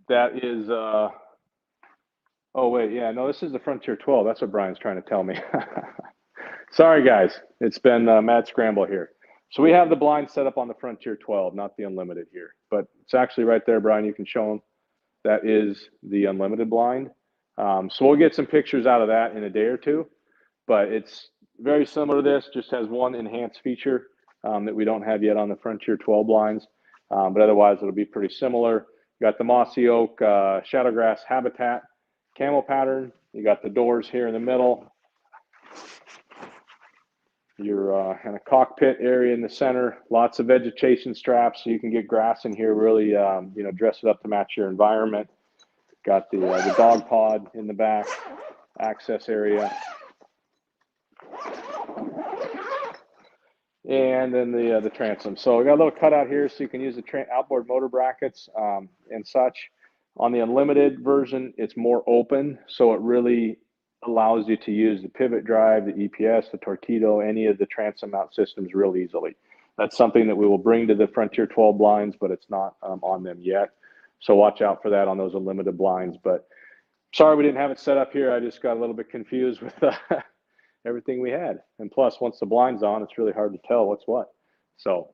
that is, oh wait, yeah, no, this is the Frontier 12. That's what Brian's trying to tell me. Sorry guys, it's been a mad scramble here. So we have the blind set up on the Frontier 12, not the Unlimited here, but it's actually right there, Brian. You can show them. That is the Unlimited blind. So we'll get some pictures out of that in a day or two, but it's very similar to this, just has one enhanced feature that we don't have yet on the Frontier 12 blinds, but otherwise it'll be pretty similar. You got the Mossy Oak shadowgrass habitat camel pattern. You got the doors here in the middle. Your kind of cockpit area in the center. Lots of vegetation straps, so you can get grass in here. Really, dress it up to match your environment. Got the dog pod in the back, access area. And then the transom. So we got a little cutout here so you can use the outboard motor brackets and such. On the unlimited version, it's more open, so it really allows you to use the pivot drive, the EPS, the Torqeedo, any of the transom mount systems real easily. That's something that we will bring to the Frontier 12 blinds, but it's not on them yet. So watch out for that on those unlimited blinds. But sorry we didn't have it set up here. I just got a little bit confused with everything we had. And plus, once the blind's on, it's really hard to tell what's what. So,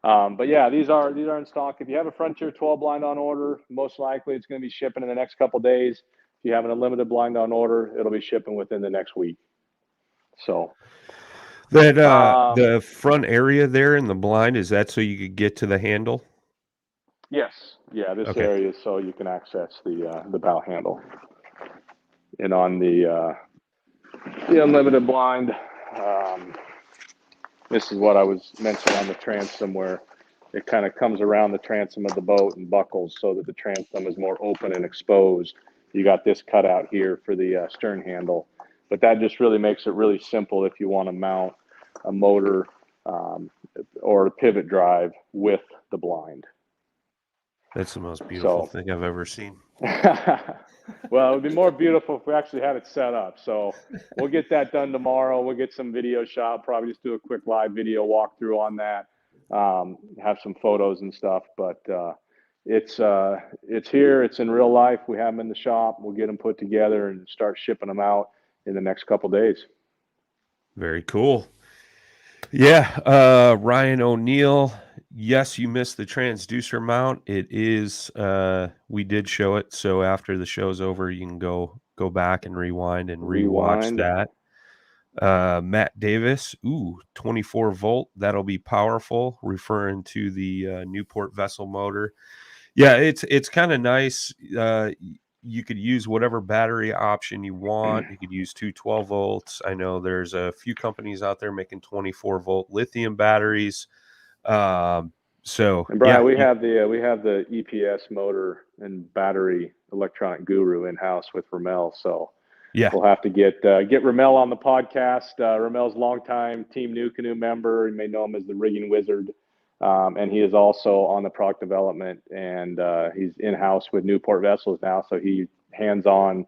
but yeah, these are in stock. If you have a Frontier 12 blind on order, most likely it's going to be shipping in the next couple of days. If you have an unlimited blind on order, it'll be shipping within the next week. So that the front area there in the blind, is that so you could get to the handle? Yes. Yeah, this area is so you can access the bow handle. And on the unlimited blind, this is what I was mentioning on the transom, where it kind of comes around the transom of the boat and buckles so that the transom is more open and exposed. You got this cutout here for the stern handle, but that just really makes it really simple if you want to mount a motor or a pivot drive with the blind. That's the most beautiful thing I've ever seen. Well, it would be more beautiful if we actually had it set up. So we'll get that done tomorrow. We'll get some video shot, probably just do a quick live video walkthrough on that, have some photos and stuff. But it's here. It's in real life. We have them in the shop. We'll get them put together and start shipping them out in the next couple of days. Very cool. Yeah, Ryan O'Neill. Yes, you missed the transducer mount. It is, we did show it. So after the show's over, you can go back and rewind and rewatch that. Matt Davis, 24 volt. That'll be powerful, referring to the Newport vessel motor. Yeah, it's kind of nice. You could use whatever battery option you want. You could use two 12 volts. I know there's a few companies out there making 24 volt lithium batteries. So, and Brian, we have the EPS motor and battery electronic guru in house with Ramel. So yeah, we'll have to get Ramel on the podcast. Ramel's longtime Team New Canoe member. You may know him as the rigging wizard. And he is also on the product development, and he's in-house with Newport Vessels now. So he hands-on,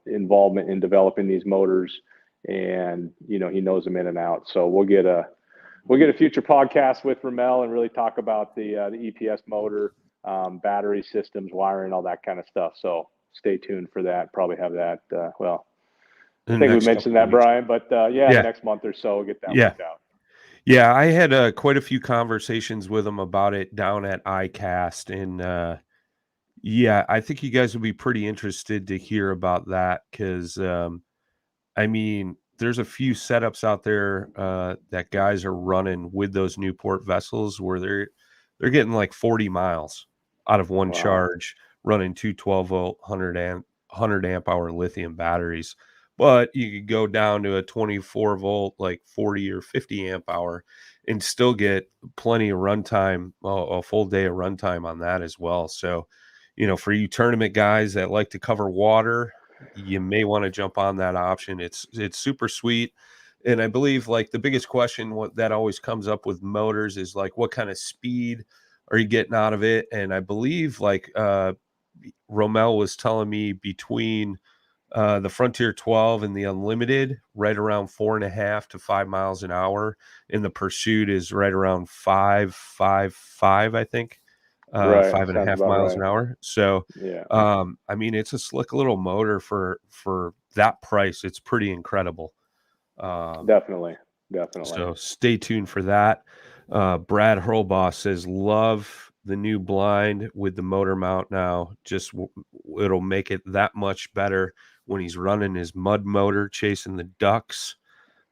involvement in developing these motors, and, he knows them in and out. So we'll get a future podcast with Ramel and really talk about the EPS motor, battery systems, wiring, all that kind of stuff. So stay tuned for that. Probably have that. I think we mentioned that, Brian, but the next month or so, we'll get that worked out. Yeah, I had quite a few conversations with him about it down at ICAST, and I think you guys would be pretty interested to hear about that because, there's a few setups out there that guys are running with those Newport vessels where they're getting like 40 miles out of one charge, running two 12 volt 100 amp hour lithium batteries. But you could go down to a 24 volt, like 40 or 50 amp hour, and still get plenty of runtime, a full day of runtime on that as well. So, for you tournament guys that like to cover water, you may want to jump on that option. It's super sweet. And I believe like the biggest question that always comes up with motors is like, what kind of speed are you getting out of it? And I believe like Romel was telling me between the Frontier 12 and the Unlimited, right around 4.5 to 5 miles an hour. And the Pursuit is right around 5.5, I think. 5.5 miles an hour. So, it's a slick little motor for that price. It's pretty incredible. Definitely. So stay tuned for that. Brad Hurlboss says, love the new blind with the motor mount now. Just it'll make it that much better when he's running his mud motor, chasing the ducks.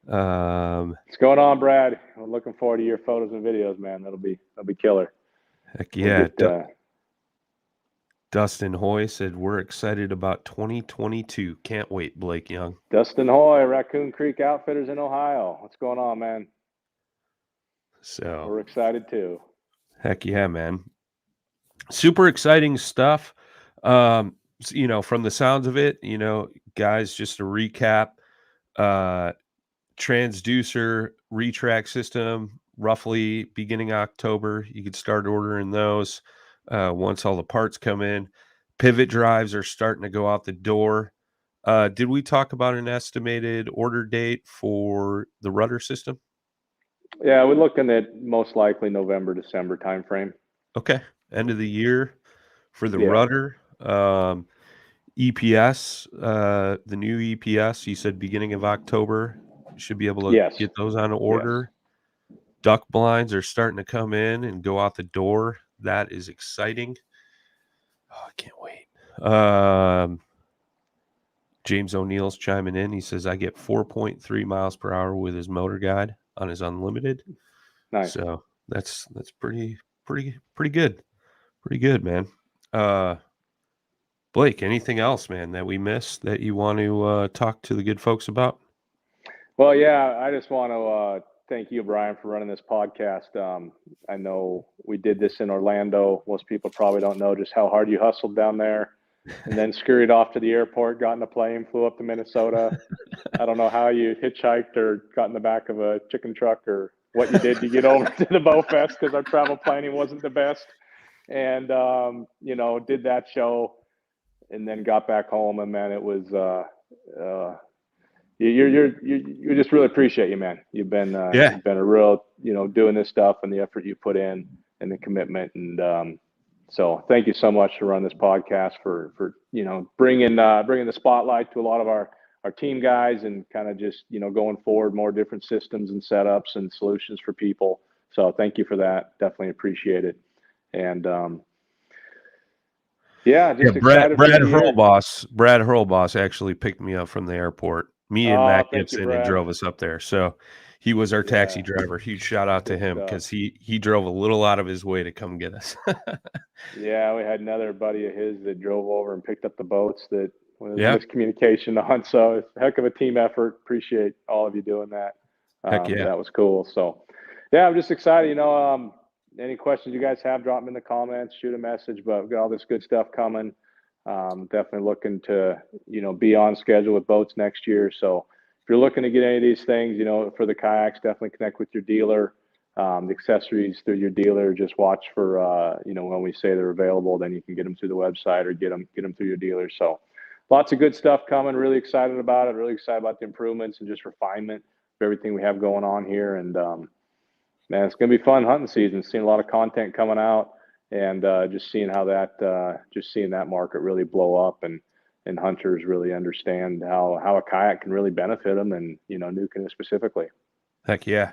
What's going on, Brad? I'm looking forward to your photos and videos, man. That'll be killer. Heck yeah. Dustin Hoy said, we're excited about 2022. Can't wait, Blake Young. Dustin Hoy, Raccoon Creek Outfitters in Ohio. What's going on, man? So we're excited too. Heck yeah, man. Super exciting stuff. You know, from the sounds of it, you know, guys, just to recap, Transducer retract system, roughly beginning October. You could start ordering those once all the parts come in. Pivot drives are starting to go out the door. Did we talk about an estimated order date for the rudder system? Yeah, we're looking at most likely November, December timeframe. Okay. End of the year for the Yeah. rudder. EPS, the new EPS, you said beginning of October. You should be able to Yes. get those on order. Duck blinds are starting to come in and go out the door. That is exciting. Oh, I can't wait. James O'Neill's chiming in. He says, I get 4.3 miles per hour with his motor guide on his unlimited. Nice. So that's pretty good. Pretty good, man. Blake, anything else, man, that we missed that you want to talk to the good folks about? Well, yeah, I just want to thank you, Brian, for running this podcast. I know we did this in Orlando. Most people probably don't know just how hard you hustled down there, and then scurried off to the airport, got in a plane, flew up to Minnesota. I don't know how you hitchhiked or got in the back of a chicken truck or what you did to get over to the Bow Fest, because our travel planning wasn't the best. And, you know, did that show and then got back home. And, man, it was you just really appreciate you, man. You've been a real, you know, doing this stuff and the effort you put in and the commitment. And so thank you so much for running this podcast, for you know, bringing the spotlight to a lot of our team guys, and kind of just, you know, going forward more different systems and setups and solutions for people. So thank you for that. Definitely appreciate it. And Brad Hurlboss actually picked me up from the airport. Me and Matt Gibson, and drove us up there. So he was our taxi driver. Huge shout out to him, because he drove a little out of his way to come get us. Yeah, we had another buddy of his that drove over and picked up the boats that was miscommunication on. So it's a heck of a team effort. Appreciate all of you doing that. Heck yeah. That was cool. So yeah, I'm just excited. You know, any questions you guys have, drop them in the comments, shoot a message. But we've got all this good stuff coming. Definitely looking to, you know, be on schedule with boats next year. So if you're looking to get any of these things, you know, for the kayaks, definitely connect with your dealer. The accessories through your dealer, just watch for, you know, when we say they're available, then you can get them through the website or get them through your dealer. So lots of good stuff coming. Really excited about it. Really excited about the improvements and just refinement of everything we have going on here. And man, it's going to be fun hunting season. Seeing a lot of content coming out, and just seeing how that market really blow up, and hunters really understand how a kayak can really benefit them, and, you know, new canoe specifically. Heck yeah.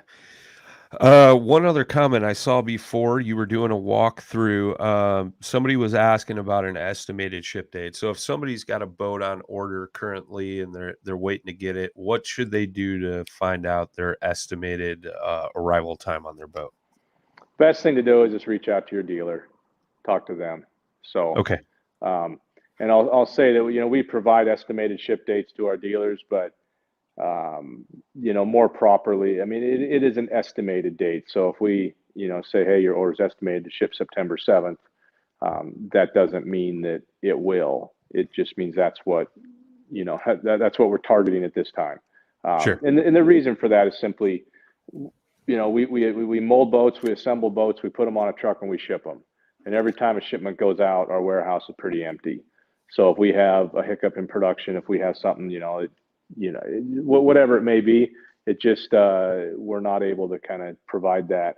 One other comment I saw before you were doing a walkthrough. Somebody was asking about an estimated ship date. So if somebody's got a boat on order currently and they're waiting to get it, what should they do to find out their estimated arrival time on their boat? Best thing to do is just reach out to your dealer, talk to them. So okay. And I'll say that, you know, we provide estimated ship dates to our dealers, but you know, more properly, I mean, it is an estimated date. So if we, you know, say, hey, your order is estimated to ship September 7th, that doesn't mean that it will. It just means that's what, you know, that's what we're targeting at this time. Sure. And the reason for that is simply, you know, we mold boats, we assemble boats, we put them on a truck, and we ship them. And every time a shipment goes out, our warehouse is pretty empty. So if we have a hiccup in production, if we have something, you know, whatever it may be, it just we're not able to kind of provide that,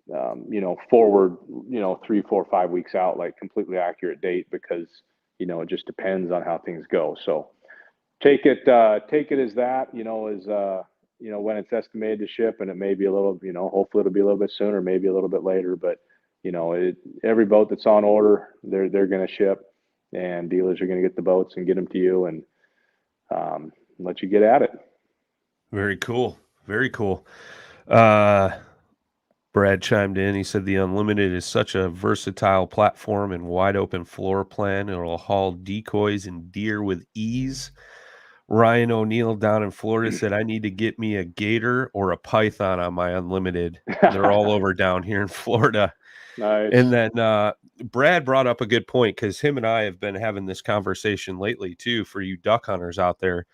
you know, forward, you know, 3, 4, 5 weeks out, like completely accurate date, because, you know, it just depends on how things go. So take it as that, you know, as you know, when it's estimated to ship, and it may be a little, you know, hopefully it'll be a little bit sooner, maybe a little bit later, but, you know, every boat that's on order, they're going to ship, and dealers are going to get the boats and get them to you, and let you get at it. Very cool. Very cool. Brian Brad chimed in. He said the Unlimited is such a versatile platform and wide open floor plan. It'll haul decoys and deer with ease. Ryan O'Neill down in Florida said, I need to get me a gator or a python on my Unlimited. They're all over down here in Florida. Nice. And then Brad brought up a good point, because him and I have been having this conversation lately too, for you duck hunters out there.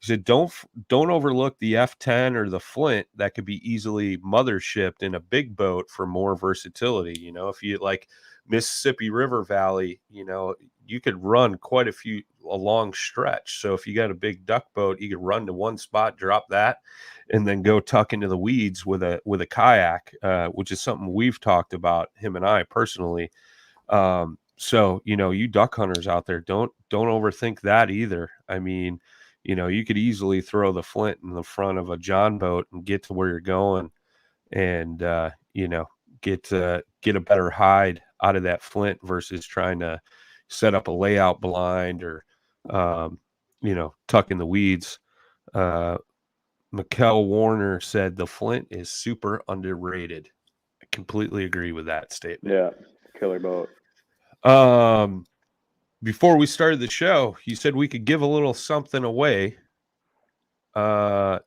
He said, don't overlook the F10 or the Flint that could be easily mothershipped in a big boat for more versatility. You know, if you like Mississippi River Valley, you know, you could run quite a long stretch. So if you got a big duck boat, you could run to one spot, drop that, and then go tuck into the weeds with a kayak, which is something we've talked about, him and I personally. So, you know, you duck hunters out there, don't overthink that either. I mean, you know, you could easily throw the Flint in the front of a John boat and get to where you're going, and you know, get a better hide out of that Flint versus trying to set up a layout blind or you know, tuck in the weeds. Mikkel Warner said the Flint is super underrated. I completely agree with that statement. Yeah, killer boat. Before we started the show, you said we could give a little something away. What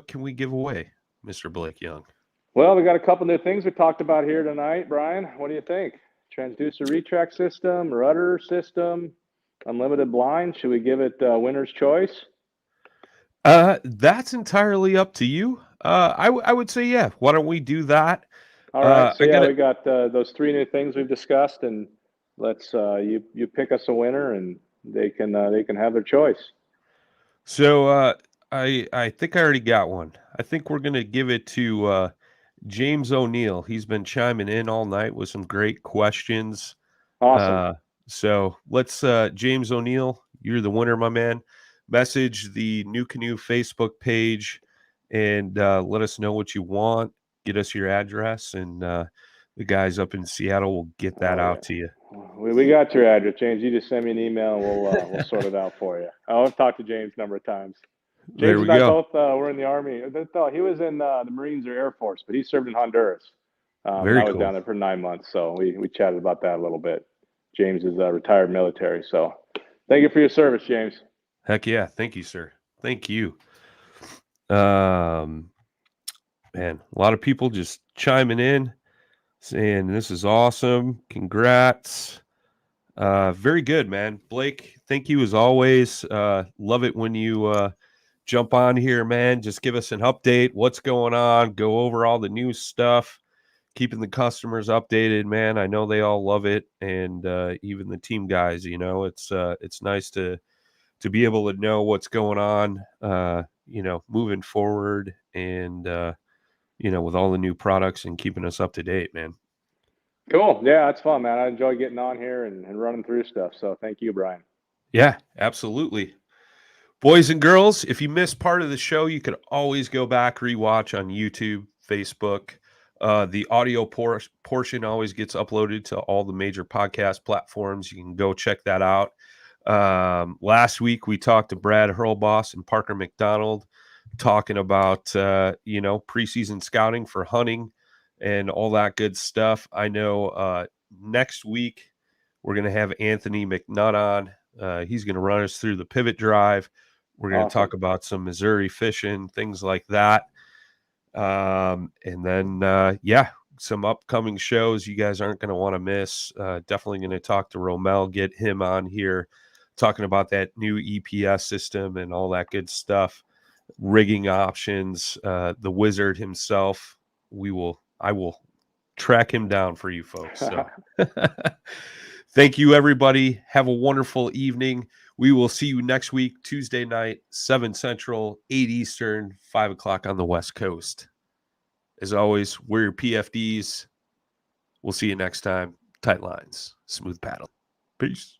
can we give away, Mr. Blake Young? Well, we got a couple new things we talked about here tonight, Brian. What do you think? Transducer retract system, rudder system, unlimited blind. Should we give it winner's choice? That's entirely up to you. I would say, yeah. Why don't we do that? All right. So we got those three new things we've discussed, and let's you pick us a winner, and they can have their choice. So I think I already got one. I think we're gonna give it to James O'Neill. He's been chiming in all night with some great questions. Awesome. So let's James O'Neill, you're the winner, my man. Message the New Canoe Facebook page and let us know what you want. Get us your address, and the guys up in Seattle will get that out to you. We got your address, James. You just send me an email, and we'll sort it out for you. I've talked to James a number of times. James and I both were in the Army. He was in the Marines or Air Force, but he served in Honduras. I was down there for 9 months, so we chatted about that a little bit. James is retired military, so thank you for your service, James. Heck yeah. Thank you, sir. Thank you. Man, a lot of people just chiming in, saying this is awesome. Congrats. Very good, man. Blake, thank you as always. Love it when you jump on here, man. Just give us an update. What's going on? Go over all the new stuff. Keeping the customers updated, man. I know they all love it, and even the team guys. You know, it's nice to be able to know what's going on. You know, moving forward, and you know, with all the new products and keeping us up to date, man. Cool. Yeah, it's fun, man. I enjoy getting on here and running through stuff. So thank you, Brian. Yeah, absolutely. Boys and girls, if you missed part of the show, you could always go back, rewatch on YouTube, Facebook. The audio portion always gets uploaded to all the major podcast platforms. You can go check that out. Last week, we talked to Brad Hurlboss and Parker McDonald talking about, you know, preseason scouting for hunting and all that good stuff. I know next week we're going to have Anthony McNutt on. He's going to run us through the pivot drive. We're going to talk about some Missouri fishing, things like that. And then, yeah, some upcoming shows you guys aren't going to want to miss. Definitely going to talk to Romel, get him on here, talking about that new EPS system and all that good stuff. Rigging options, the wizard himself. I will track him down for you folks. So thank you, everybody. Have a wonderful evening. We will see you next week, Tuesday night, 7 Central, 8 Eastern, 5 o'clock on the West Coast. As always, we're your PFDs. We'll see you next time. Tight lines, smooth paddle. Peace.